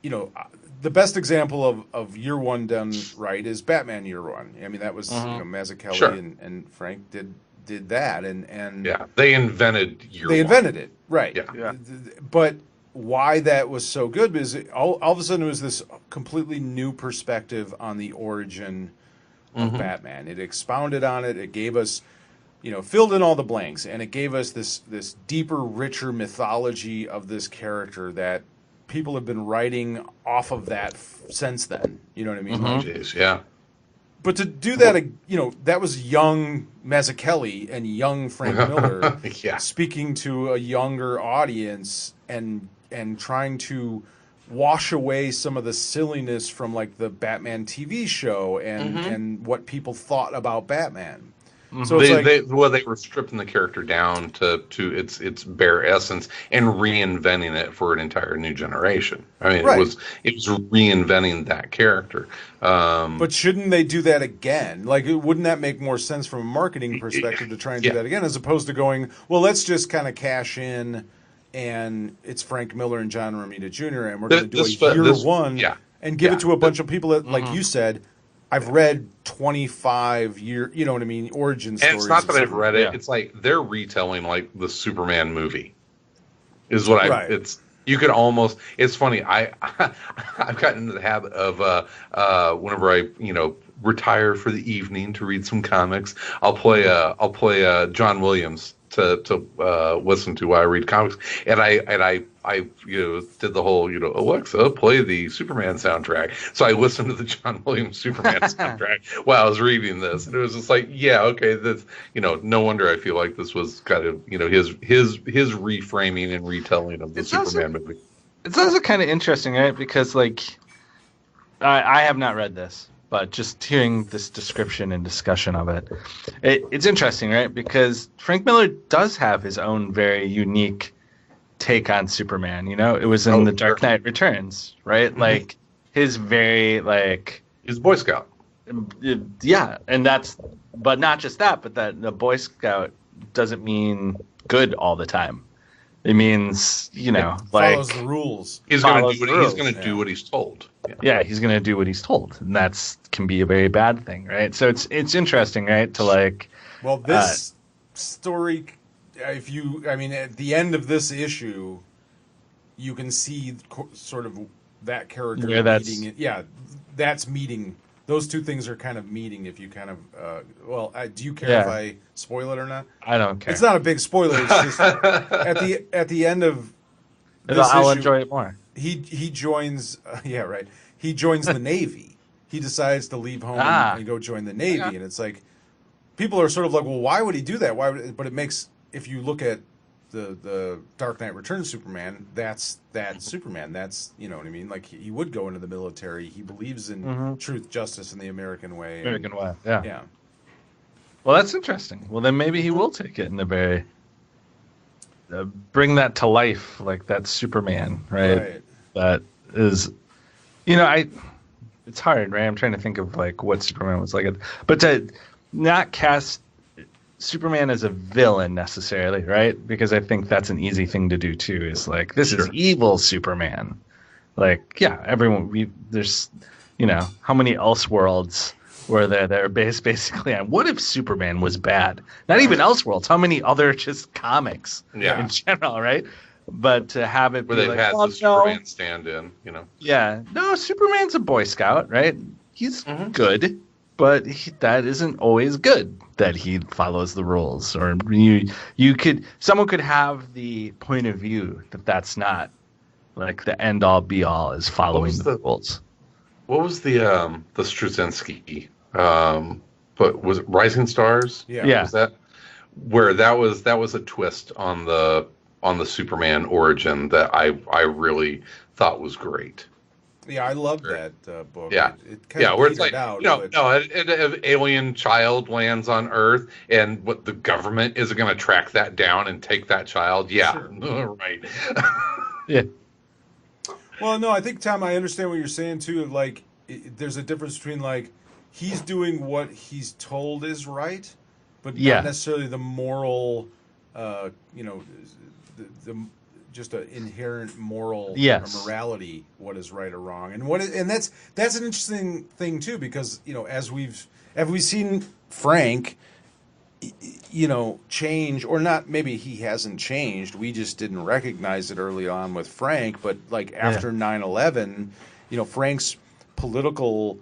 the best example of year one done right is Batman year one. I mean, that was Mazzucchelli Sure. and Frank did that, and yeah, they invented it, right? Yeah. But why that was so good is all of a sudden it was this completely new perspective on the origin of Batman. It expounded on it. It gave us, filled in all the blanks, and it gave us this deeper, richer mythology of this character that people have been writing off of that since then. You know what I mean? Jeez, yeah. But to do that, that was young Mazzucchelli and young Frank Miller speaking to a younger audience and trying to wash away some of the silliness from like the Batman TV show and what people thought about Batman. So they were stripping the character down to its bare essence and reinventing it for an entire new generation. I mean, it was reinventing that character. But shouldn't they do that again? Like, wouldn't that make more sense from a marketing perspective to try and do that again, as opposed to going, well, let's just kind of cash in, and it's Frank Miller and John Romita Jr. and we're going to do year one and give it to a bunch of people that, like you said, I've read 25 year, you know what I mean, origin stories. And it's not that I've read it. Yeah. It's like they're retelling like the Superman movie. Is what it's you could almost. It's funny. I've gotten into the habit of whenever I retire for the evening to read some comics, I'll play John Williams to listen to while I read comics, and I did the whole Alexa, play the Superman soundtrack. So I listened to the John Williams Superman soundtrack while I was reading this, and it was just like, yeah, okay, this no wonder I feel like this was kind of his reframing and retelling of the Superman movie. It's also kind of interesting, right? Because like I have not read this, but just hearing this description and discussion of it's interesting, right? Because Frank Miller does have his own very unique take on Superman. It was in The Dark Knight Returns, right? Mm-hmm. Like his very he's a Boy Scout. Yeah, and but not just that, but that the Boy Scout doesn't mean good all the time. It means, follows the rules. He's going to do what he's told. Yeah, he's going to do what he's told, and that can be a very bad thing, right? So it's interesting, right? To this story, at the end of this issue, you can see sort of that character meeting. Yeah, that's meeting those two things are kind of meeting. If you kind of, do you care if I spoil it or not? I don't care. It's not a big spoiler. It's just at the end of this I'll issue, enjoy it more. He joins. He joins the Navy. He decides to leave home and go join the Navy, and it's like people are sort of like, well, why would he do that? Why would? But it makes, if you look at the Dark Knight Returns Superman, that's Superman. That's, you know what I mean? Like, he would go into the military. He believes in truth, justice, and the American way. American way, yeah. Yeah. Well, that's interesting. Well, then maybe he will take it in the very bring that to life, like that Superman, right? That is, it's hard, right? I'm trying to think of like what Superman was like, but to not cast Superman as a villain necessarily, right? Because I think that's an easy thing to do too. Is like, this is evil Superman. Like, everyone. There's, how many Elseworlds were there that are based basically on what if Superman was bad? Not even Elseworlds. How many other just comics in general, right? But to have it where be they've like, had the Superman stand-in, Yeah, no, Superman's a Boy Scout, right? He's good. But that isn't always good that he follows the rules, or someone could have the point of view that that's not like the end all be all is following the rules. What was the Straczynski? But was it Rising Stars? Yeah. Was that where that was a twist on the Superman origin that I really thought was great. Yeah, I love that book. Yeah, it kind of where it's like, out, an alien child lands on Earth, and what the government is going to track that down and take that child. Yeah, sure. Right. Yeah. Well, no, I think, Tom, I understand what you're saying too. Like, there's a difference between like he's doing what he's told is right, but not necessarily the moral, the just an inherent moral or morality, what is right or wrong, and that's an interesting thing too, because as we've seen Frank, change, or not, maybe he hasn't changed, we just didn't recognize it early on with Frank, but like after 9/11, Frank's political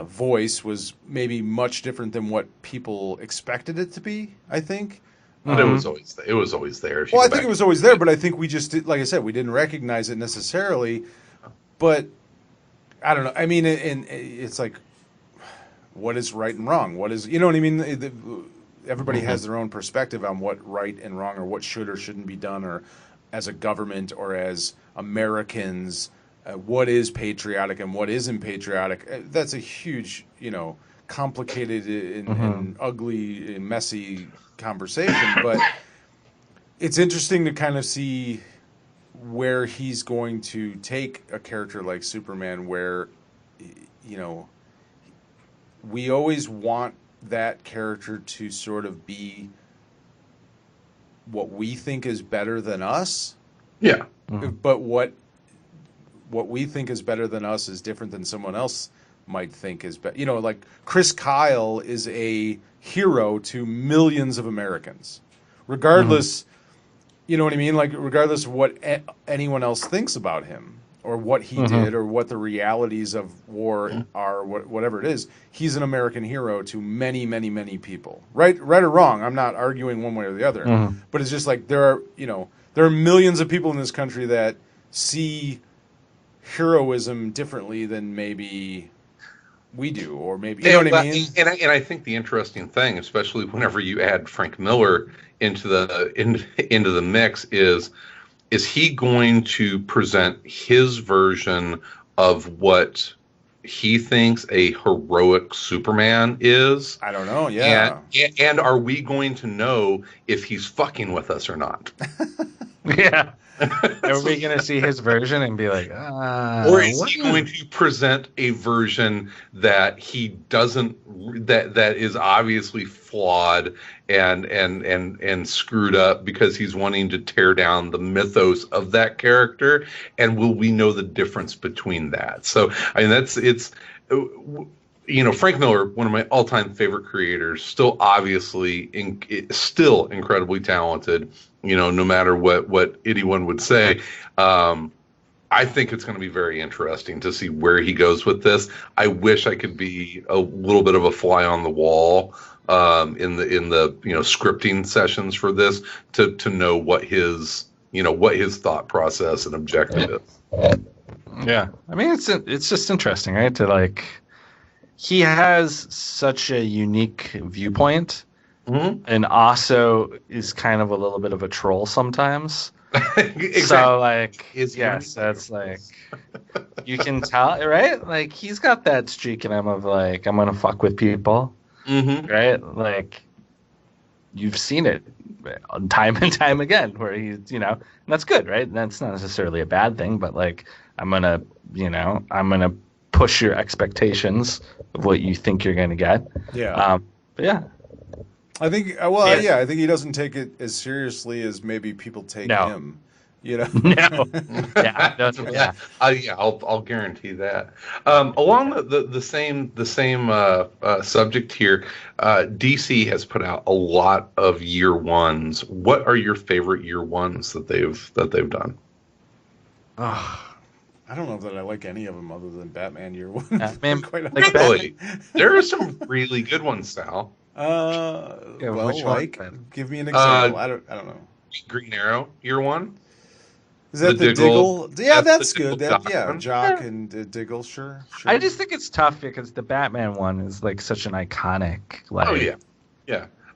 voice was maybe much different than what people expected it to be, I think. But it was always there. Well, I think it was always there, but I think we just, like I said, we didn't recognize it necessarily. But I don't know. I mean, and it's like, what is right and wrong? What is, what I mean? Everybody has their own perspective on what right and wrong, or what should or shouldn't be done, or as a government or as Americans, what is patriotic and what isn't patriotic. That's a huge, complicated and ugly and messy conversation, but it's interesting to kind of see where he's going to take a character like Superman, where we always want that character to sort of be what we think is better than us, but what we think is better than us is different than someone else might think is better. Like Chris Kyle is a hero to millions of Americans, regardless, you know what I mean? Like, regardless of what anyone else thinks about him, or what he did, or what the realities of war are, whatever it is, he's an American hero to many, many, many people. Right or wrong, I'm not arguing one way or the other, but it's just like there are millions of people in this country that see heroism differently than maybe we do, or maybe, what I mean? And I think the interesting thing, especially whenever you add Frank Miller into the mix, is he going to present his version of what he thinks a heroic Superman is? I don't know. Yeah. And are we going to know if he's fucking with us or not? Yeah. Are we going to see his version and be like, or is he going to present a version that he doesn't, that is obviously flawed and screwed up because he's wanting to tear down the mythos of that character? And will we know the difference between that? So, I mean, Frank Miller, one of my all-time favorite creators, still incredibly talented, no matter what anyone would say. I think it's going to be very interesting to see where he goes with this. I wish I could be a little bit of a fly on the wall in the scripting sessions for this to know what his thought process and objective is. Yeah, I mean it's just interesting, right? To like, he has such a unique viewpoint, and also is kind of a little bit of a troll sometimes. Exactly. So like, yes, that's like, you can tell, right? Like, he's got that streak in him of like, I'm gonna fuck with people, right? Like, you've seen it time and time again, where he's, and that's good, right? And that's not necessarily a bad thing, but like, I'm gonna push your expectations of what you think you're gonna get. Yeah. But yeah. I think, I think he doesn't take it as seriously as maybe people take him. No. Yeah. I'll guarantee that. Along the same subject here, DC has put out a lot of year ones. What are your favorite year ones that they've done? I don't know that I like any of them other than Batman Year One. Really? There are some really good ones, Sal. Give me an example. I don't know. Green Arrow Year One. Is that the Diggle? Yeah, that's good. Diggle Jock and Diggle, sure. I just think it's tough because the Batman one is like such an iconic. Like, oh yeah.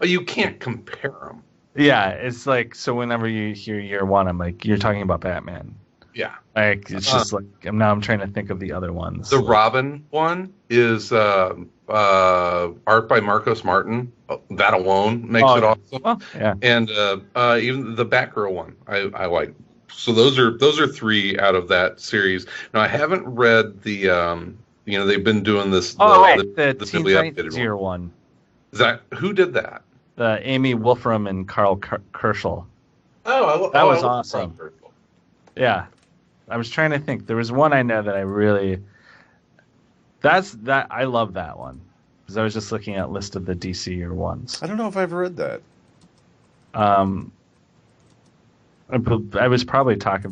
Oh, you can't compare them. Yeah, it's like, so whenever you hear Year One, I'm like, you're talking about Batman. Yeah. Like, it's just like, I'm trying to think of the other ones. The Robin one is art by Marcos Martin. That alone makes it awesome. Well, yeah. And even the Batgirl one, I like. So those are three out of that series. Now I haven't read the they've been doing this. The Teen Titans Year One. Is that who did that? Amy Wolfram and Carl Kerschel. That was awesome. Yeah. I was trying to think. There was one I know that I really. I love that one because I was just looking at list of the DC Year Ones. I don't know if I've read that. I was probably top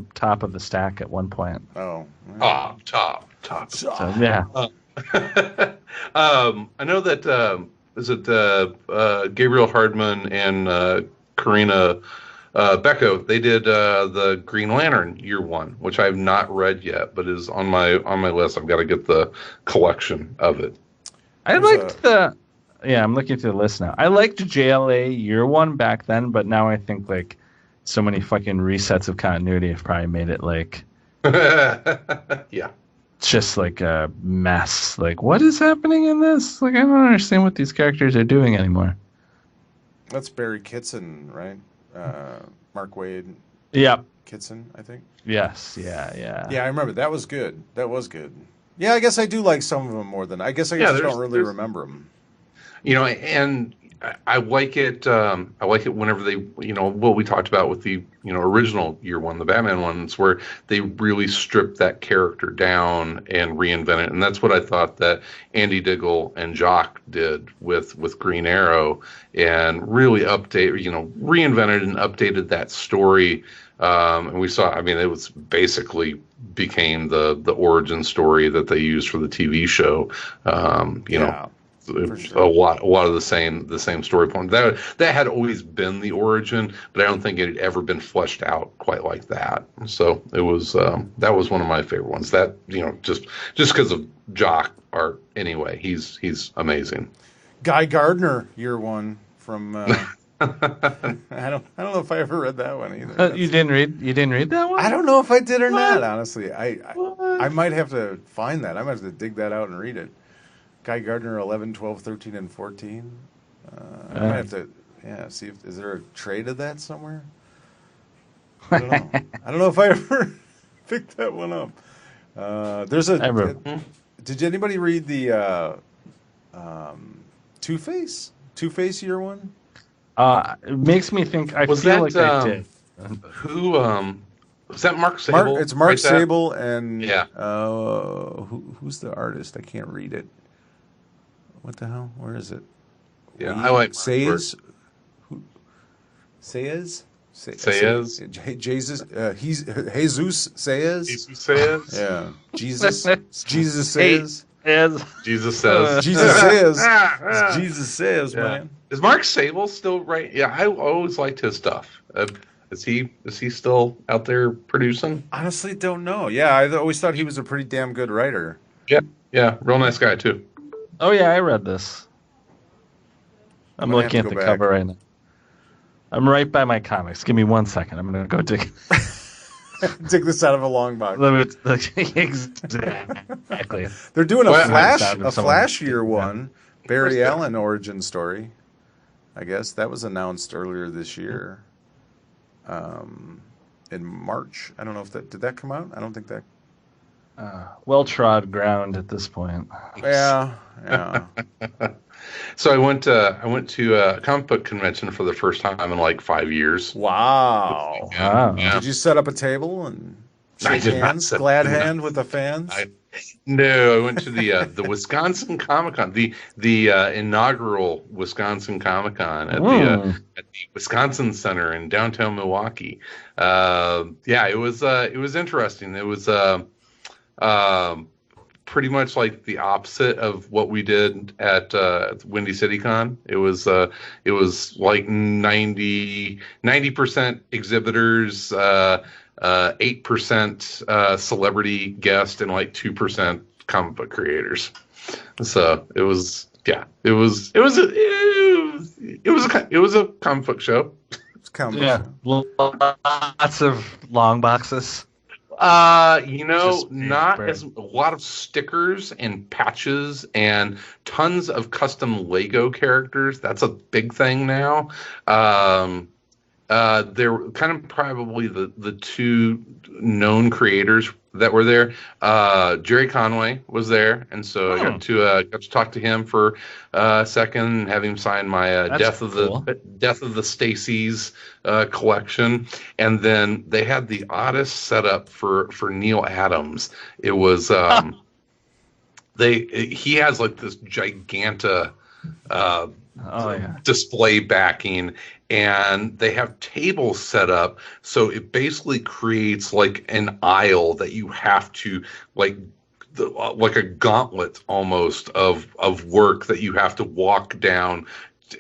of the stack at one point. Oh. Yeah. Top. So, yeah. I know that is it Gabriel Hardman and Karina Becco. They did the Green Lantern Year One, which I have not read yet, but is on my list. I've got to get the collection of it. I'm looking through the list now. I liked JLA Year One back then, but now I think like so many fucking resets of continuity have probably made it like yeah, it's just like a mess. Like, what is happening in this? Like, I don't understand what these characters are doing anymore. That's Barry Kitson, right? Mark Waid. Yep. Kitson, I think. Yes. Yeah. Yeah, I remember. That was good. Yeah, I guess I do like some of them more than I just don't really remember them. And I like it. I like it whenever they, what we talked about with the, original Year One, the Batman ones, where they really strip that character down and reinvent it. And that's what I thought that Andy Diggle and Jock did with Green Arrow, and really reinvented and updated that story. And we saw, it was basically became the origin story that they used for the TV show. Sure. A lot of the same story point. That had always been the origin, but I don't think it had ever been fleshed out quite like that. So it was that was one of my favorite ones. That just because of Jock art anyway. He's amazing. Guy Gardner Year One from. I don't know if I ever read that one either. You didn't read that one? I don't know if I did or not. Honestly, I might have to find that. I might have to dig that out and read it. Guy Gardner 11, 12, 13, and 14. I might have to, see if is there a trade of that somewhere. I don't know. I don't know if I ever picked that one up. Did anybody read the Two-Face? Two-Face Year One? It makes me think. I feel like I did. Who? Was that Mark Sable? It's Mark Sable and yeah. Who's the artist? I can't read it. What the hell? Where is it? Yeah, I like Says. Says? Says. Jesus. He's Jesus says. Jesus says. Yeah. Jesus. Jesus says. Jesus says. Jesus says. Jesus says, man. Is Mark Sable still right? Yeah, I always liked his stuff. Is he still out there producing? Honestly, don't know. Yeah, I always thought he was a pretty damn good writer. Yeah, real nice guy too. Oh yeah, I read this. I'm looking at the cover right now. I'm right by my comics. Give me 1 second. I'm gonna go dig. Take this out of a long box. Exactly. They're doing a flashier one. Barry Allen origin story. I guess that was announced earlier this year. In March. I don't know if did that come out? I don't think that. Well-trod ground at this point. Yeah. So I went to a comic book convention for the first time in like 5 years. Wow. Yeah. Did you set up a table and shake hands? Glad hand with the fans? No, I went to the Wisconsin Comic Con, the inaugural Wisconsin Comic Con at the Wisconsin Center in downtown Milwaukee. It was interesting. It was pretty much like the opposite of what we did at Windy City Con. It was like 90% exhibitors, 8% celebrity guest, and like 2% comic book creators. So it was a comic book show. It's comic book show. Lots of long boxes. Not as a lot of stickers and patches and tons of custom Lego characters. That's a big thing now. They're kind of probably the two known creators that were there. Jerry Conway was there, and so I got to talk to him for a second and have him sign my Death of the Stacys collection. And then they had the oddest setup for Neil Adams. It was he has like this giganta display backing, and they have tables set up, so it basically creates like an aisle that you have to like a gauntlet almost of work that you have to walk down,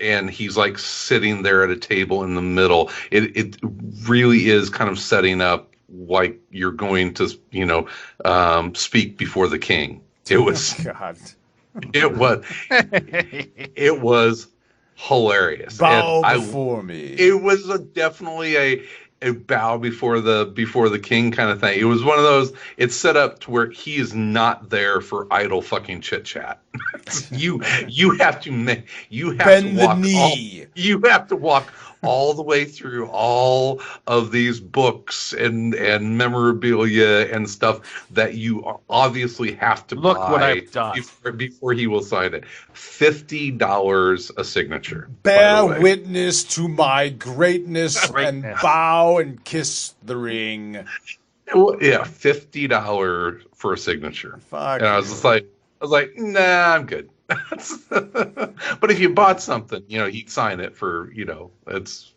and he's like sitting there at a table in the middle. It really is kind of setting up like you're going to speak before the king. It was God. It was hilarious. Bow before me. It was definitely a bow before the king kind of thing. It was one of those. It's set up to where he is not there for idle fucking chit chat. You have to bend the knee. You have to walk all the way through all of these books and memorabilia and stuff that you obviously have to look buy what I've done before he will sign it. $50 a signature. Bear witness to my greatness and bow and kiss the ring. Yeah, $50 for a signature. Fuck. And I was like, nah, I'm good. But if you bought something, he'd sign it for, it's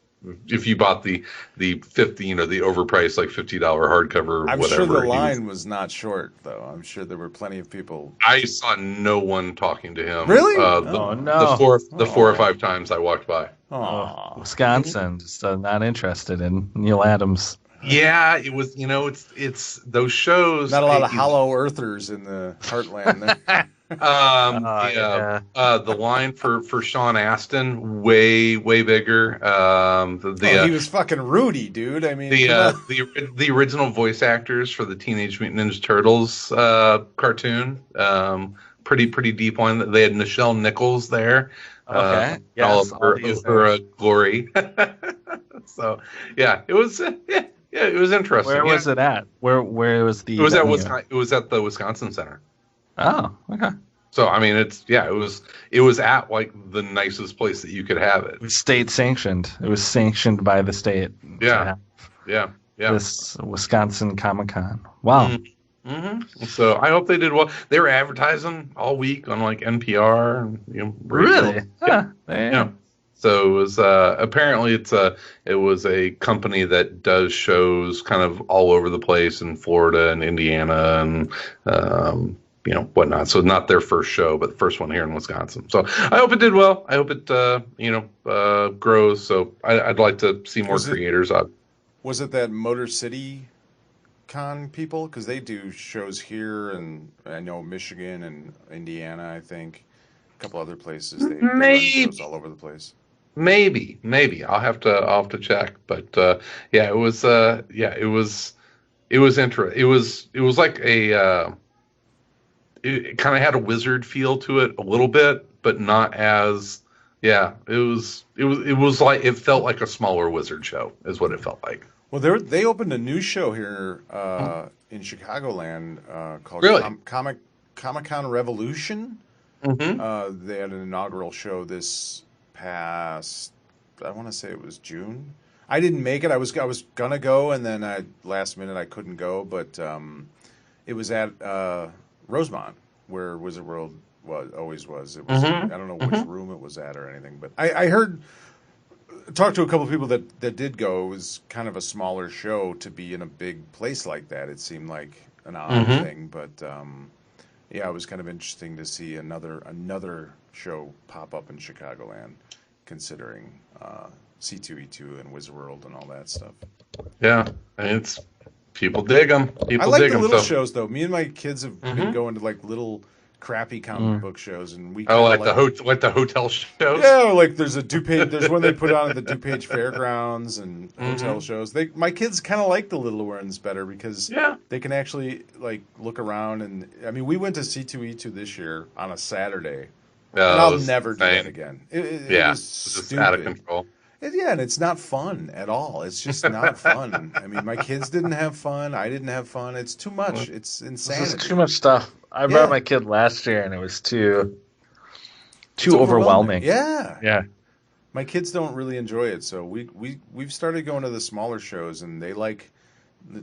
if you bought the 50, the overpriced like $50 hardcover. I'm whatever. sure the line was not short though. I'm sure there were plenty of people. I saw no one talking to him. Really? The four or five times I walked by. Wisconsin, just not interested in Neil Adams. Yeah, it was. It's those shows. Not a lot of hollow earthers in the heartland there. The line for Sean Astin way bigger. He was fucking Rudy, dude. I mean, the original voice actors for the Teenage Mutant Ninja Turtles cartoon. Pretty deep one. They had Nichelle Nichols there. Okay. All of her glory. So yeah, it was. Yeah, it was interesting. Where was it at? Where was the? It was at the Wisconsin Center. Oh, okay. So I mean, it was at like the nicest place that you could have it. It was state sanctioned. It was sanctioned by the state. Yeah. This Wisconsin Comic Con. Wow. Mm-hmm. So I hope they did well. They were advertising all week on like NPR. And, really? Yeah. So it was apparently it was a company that does shows kind of all over the place in Florida and Indiana and whatnot. So not their first show, but the first one here in Wisconsin. So I hope it did well. I hope it grows. So I'd like to see more creators. Was it that Motor City Con people? Because they do shows here, and I know Michigan and Indiana. I think a couple other places. They run shows all over the place. Maybe I'll have to check. But it was interesting. It was like it kind of had a wizard feel to it a little bit, but not as. Yeah, it was like it felt like a smaller wizard show is what it felt like. Well, they opened a new show here in Chicagoland called Comic-Con Revolution. Mm-hmm. They had an inaugural show this past, I want to say it was June. I didn't make it. I was gonna go, and then last minute I couldn't go. But it was at Rosemont, where Wizard World always was. It was. I don't know which room it was at or anything, but I heard. Talked to a couple of people that did go. It was kind of a smaller show to be in a big place like that. It seemed like an odd thing, but it was kind of interesting to see another show pop up in Chicagoland, considering C2E2 and Wizard World and all that stuff. Yeah, and people dig them. I like the little shows though. Me and my kids have been going to like little crappy comic book shows, and we like the hotel shows. Yeah, like there's a DuPage. There's one they put on at the DuPage Fairgrounds and hotel shows. My kids kind of like the little ones better because they can actually like look around. And I mean, we went to C2E2 this year on a Saturday, and I'll never do that again. It was just out of control. And it's not fun at all. It's just not fun. I mean, my kids didn't have fun. I didn't have fun. It's too much. It's insanity. This is too much stuff. I brought my kid last year, and it was too overwhelming. Yeah. My kids don't really enjoy it, so we've started going to the smaller shows, and they like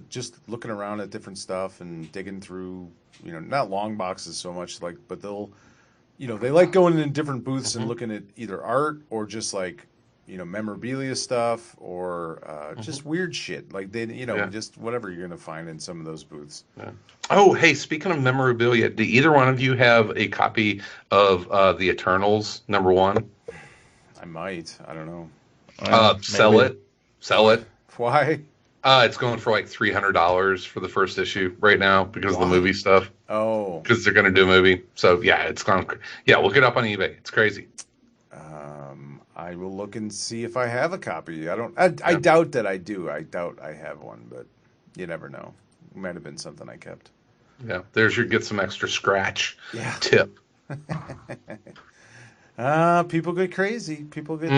just looking around at different stuff and digging through. Not long boxes so much, but they'll, they like going in different booths and looking at either art or just like. Memorabilia stuff or just weird shit. Like just whatever you're going to find in some of those booths. Yeah. Oh, hey, speaking of memorabilia, do either one of you have a copy of The Eternals #1? I might. I don't know. Sell it. Why? It's going for like $300 for the first issue right now because of the movie stuff. Oh. Because they're going to do a movie. So, it's gone. Yeah, look it up on eBay. It's crazy. I will look and see if I have a copy. I doubt that I do. I doubt I have one, but you never know. It might have been something I kept. Yeah, there's your get some extra scratch tip. People get crazy. People get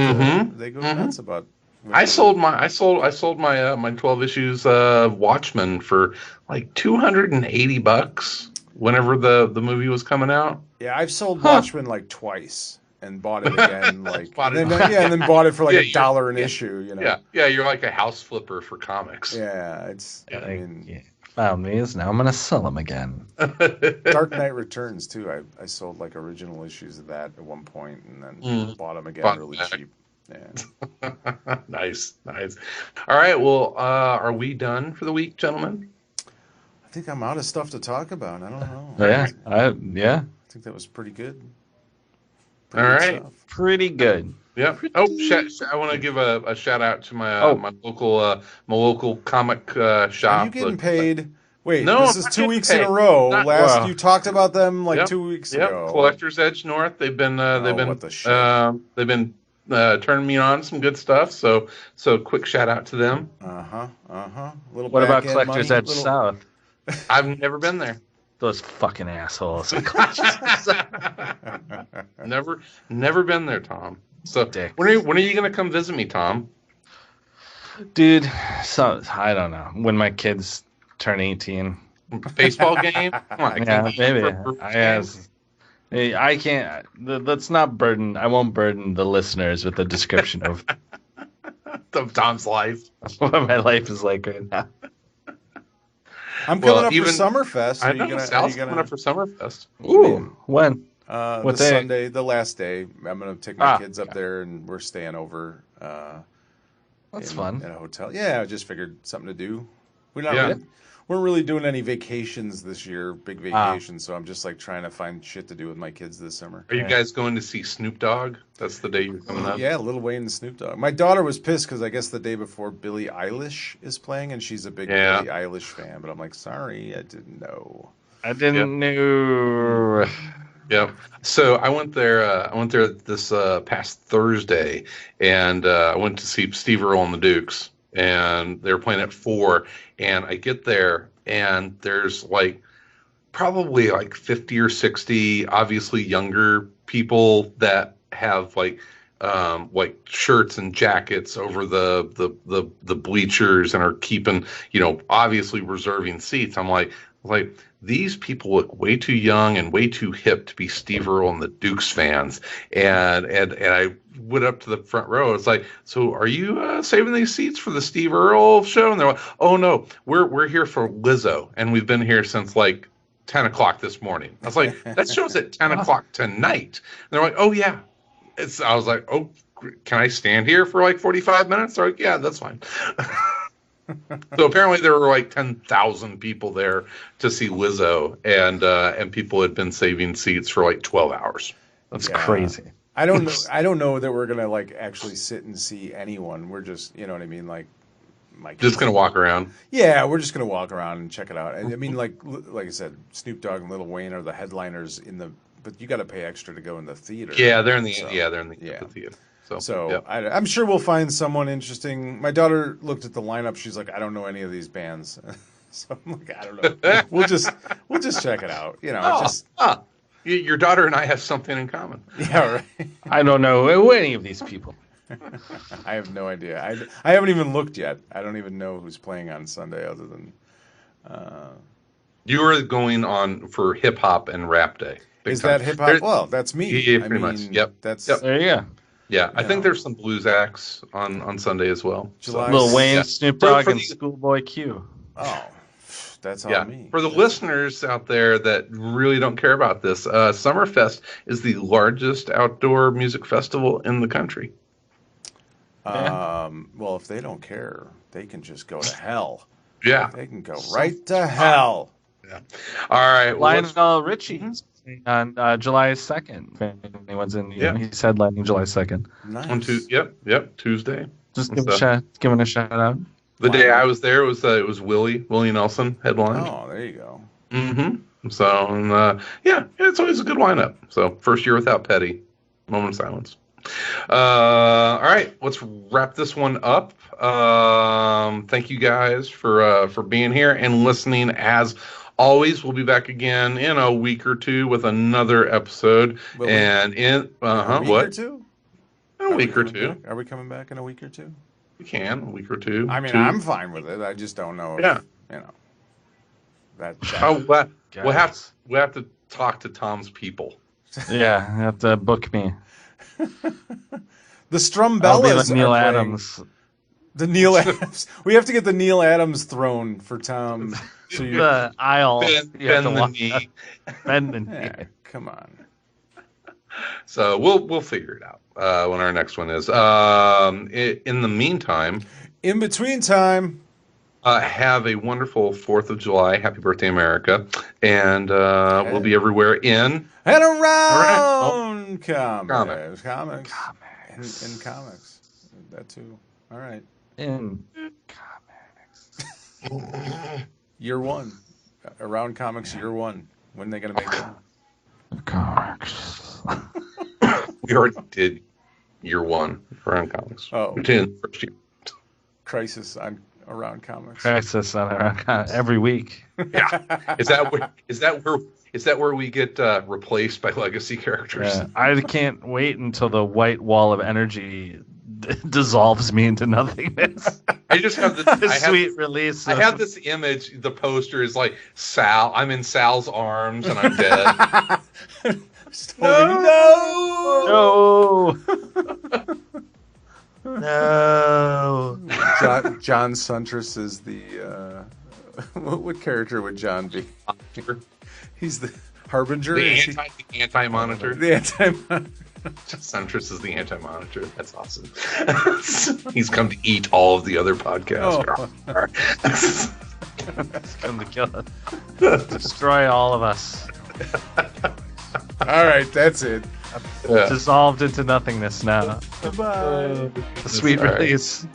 they go nuts about. I sold my 12 issues Watchmen for like $280 whenever the movie was coming out. Yeah, I've sold Watchmen like twice. And bought it again, and then bought it for like $1 an issue. Yeah, you're like a house flipper for comics. Yeah, it's. Found these. Now I'm gonna sell them again. Dark Knight Returns too. I sold like original issues of that at one point, and then bought them again really cheap. Yeah. Nice. All right. Well, are we done for the week, gentlemen? I think I'm out of stuff to talk about. I don't know. I think that was pretty good. All right. Pretty good. Yeah. I want to give a shout out to my my local comic shop. Are you getting paid? Wait, no, this is 2 weeks in a row. You talked about them 2 weeks ago. Collector's Edge North. They've been turning me on some good stuff. So quick shout out to them. What about Collector's Edge South? I've never been there. Those fucking assholes. Never been there, Tom. So when are you going to come visit me, Tom? Dude, so I don't know. When my kids turn 18. Baseball game? Come on, maybe. I can't. Let's not burden. I won't burden the listeners with a description of Tom's life. What my life is like right now. I'm coming up for Summerfest. I know. Sal's coming up for Summerfest. Ooh, when? What the day? Sunday, the last day. I'm going to take my kids up there, and we're staying over. That's fun. In a hotel. Yeah, I just figured something to do. We're not Yeah. really, we're really doing any vacations this year, big vacations. So I'm just like trying to find shit to do with my kids this summer. Are you guys going to see Snoop Dogg? That's the day you're coming up. Yeah, Lil Wayne and Snoop Dogg. My daughter was pissed because I guess the day before Billie Eilish is playing, and she's a big Billie Eilish fan. But I'm like, sorry, I didn't know. I didn't know. Yeah. So I went there. I went there this past Thursday, and I went to see Steve Earle and the Dukes, and they were playing at 4. And I get there, and there's like probably like 50 or 60, obviously younger people that have like shirts and jackets over the bleachers and are keeping, obviously reserving seats. I'm like. These people look way too young and way too hip to be Steve Earle and the Dukes fans. And I went up to the front row. It's like, so are you saving these seats for the Steve Earle show? And they're like, oh no, we're here for Lizzo, and we've been here since like 10 o'clock this morning. I was like, that show's at 10 o'clock tonight. And they're like, oh yeah. I was like, oh, can I stand here for like 45 minutes? They're like, yeah, that's fine. So apparently there were like 10,000 people there to see Lizzo, and people had been saving seats for like 12 hours. That's crazy. I don't know. I don't know that we're gonna like actually sit and see anyone. We're just, you know what I mean, like just gonna walk around. Yeah, we're just gonna walk around and check it out. And I mean, like I said, Snoop Dogg and Lil Wayne are the headliners but you got to pay extra to go in the theater. Yeah, they're in the theater. So yep. I'm sure we'll find someone interesting. My daughter looked at the lineup. She's like, I don't know any of these bands. So I'm like, I don't know. We'll just check it out. Your daughter and I have something in common. Yeah, right. I don't know any of these people. I have no idea. I haven't even looked yet. I don't even know who's playing on Sunday other than. You were going on for hip hop and rap day. Is that hip hop? Well, that's me. Yeah, pretty much. Yep. There you go. Yeah, I think there's some blues acts on Sunday as well. Lil Wayne, Snoop Dogg, and Schoolboy Q. Oh, that's on me. For the listeners out there that really don't care about this, Summerfest is the largest outdoor music festival in the country. Well, if they don't care, they can just go to hell. Yeah. They can go right to hell. Yeah. All right. Lionel Richie on July 2nd. If anyone's in, he's headlining July 2nd. Nice. Yep. Tuesday. Just giving a shout out. The day I was there, it was Willie Nelson headline. Oh, there you go. Mm-hmm. So, it's always a good lineup. So, first year without Petty. Moment of silence. All right, let's wrap this one up. Thank you guys for being here and listening. As always, we'll be back again in a week or two with another episode. A week or two? In a week or two. Are we coming back in a week or two? We can, a week or two. I mean, I'm fine with it. I just don't know. We'll have to talk to Tom's people. Yeah, you have to book me. The Strumbellas. Like Neil Adams. The Neil Adams. We have to get the Neil Adams throne for Tom. So the aisle. Bend the knee. Bend the knee. Yeah, come on. So we'll figure it out when our next one is. In the meantime, in between time, have a wonderful 4th of July. Happy birthday, America! And we'll be everywhere in and around comics. In comics. That too. All right. In comics. Year 1. Around comics. Year 1. When are they gonna make it? Comics. We already did year 1 around comics. Oh. We did in the first year. Crisis on around comics. Crisis on around comics every week. Yeah. Is that where we get replaced by legacy characters? Yeah. I can't wait until the white wall of energy dissolves me into nothingness. I just have this sweet release. I have this image. The poster is like Sal. I'm in Sal's arms and I'm dead. No. No. John Suntress is the. What character would John be? He's the Harbinger? The anti-monitor. The anti-monitor. Suntress is the anti-monitor. That's awesome. He's come to eat all of the other podcasts. He's come to kill us. Destroy all of us. All right, that's it. Yeah. Dissolved into nothingness now. Goodbye. The sweet All right. release.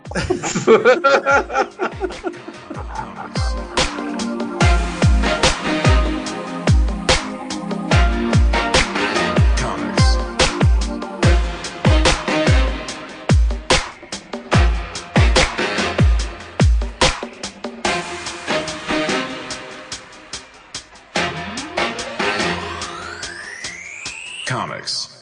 Comics.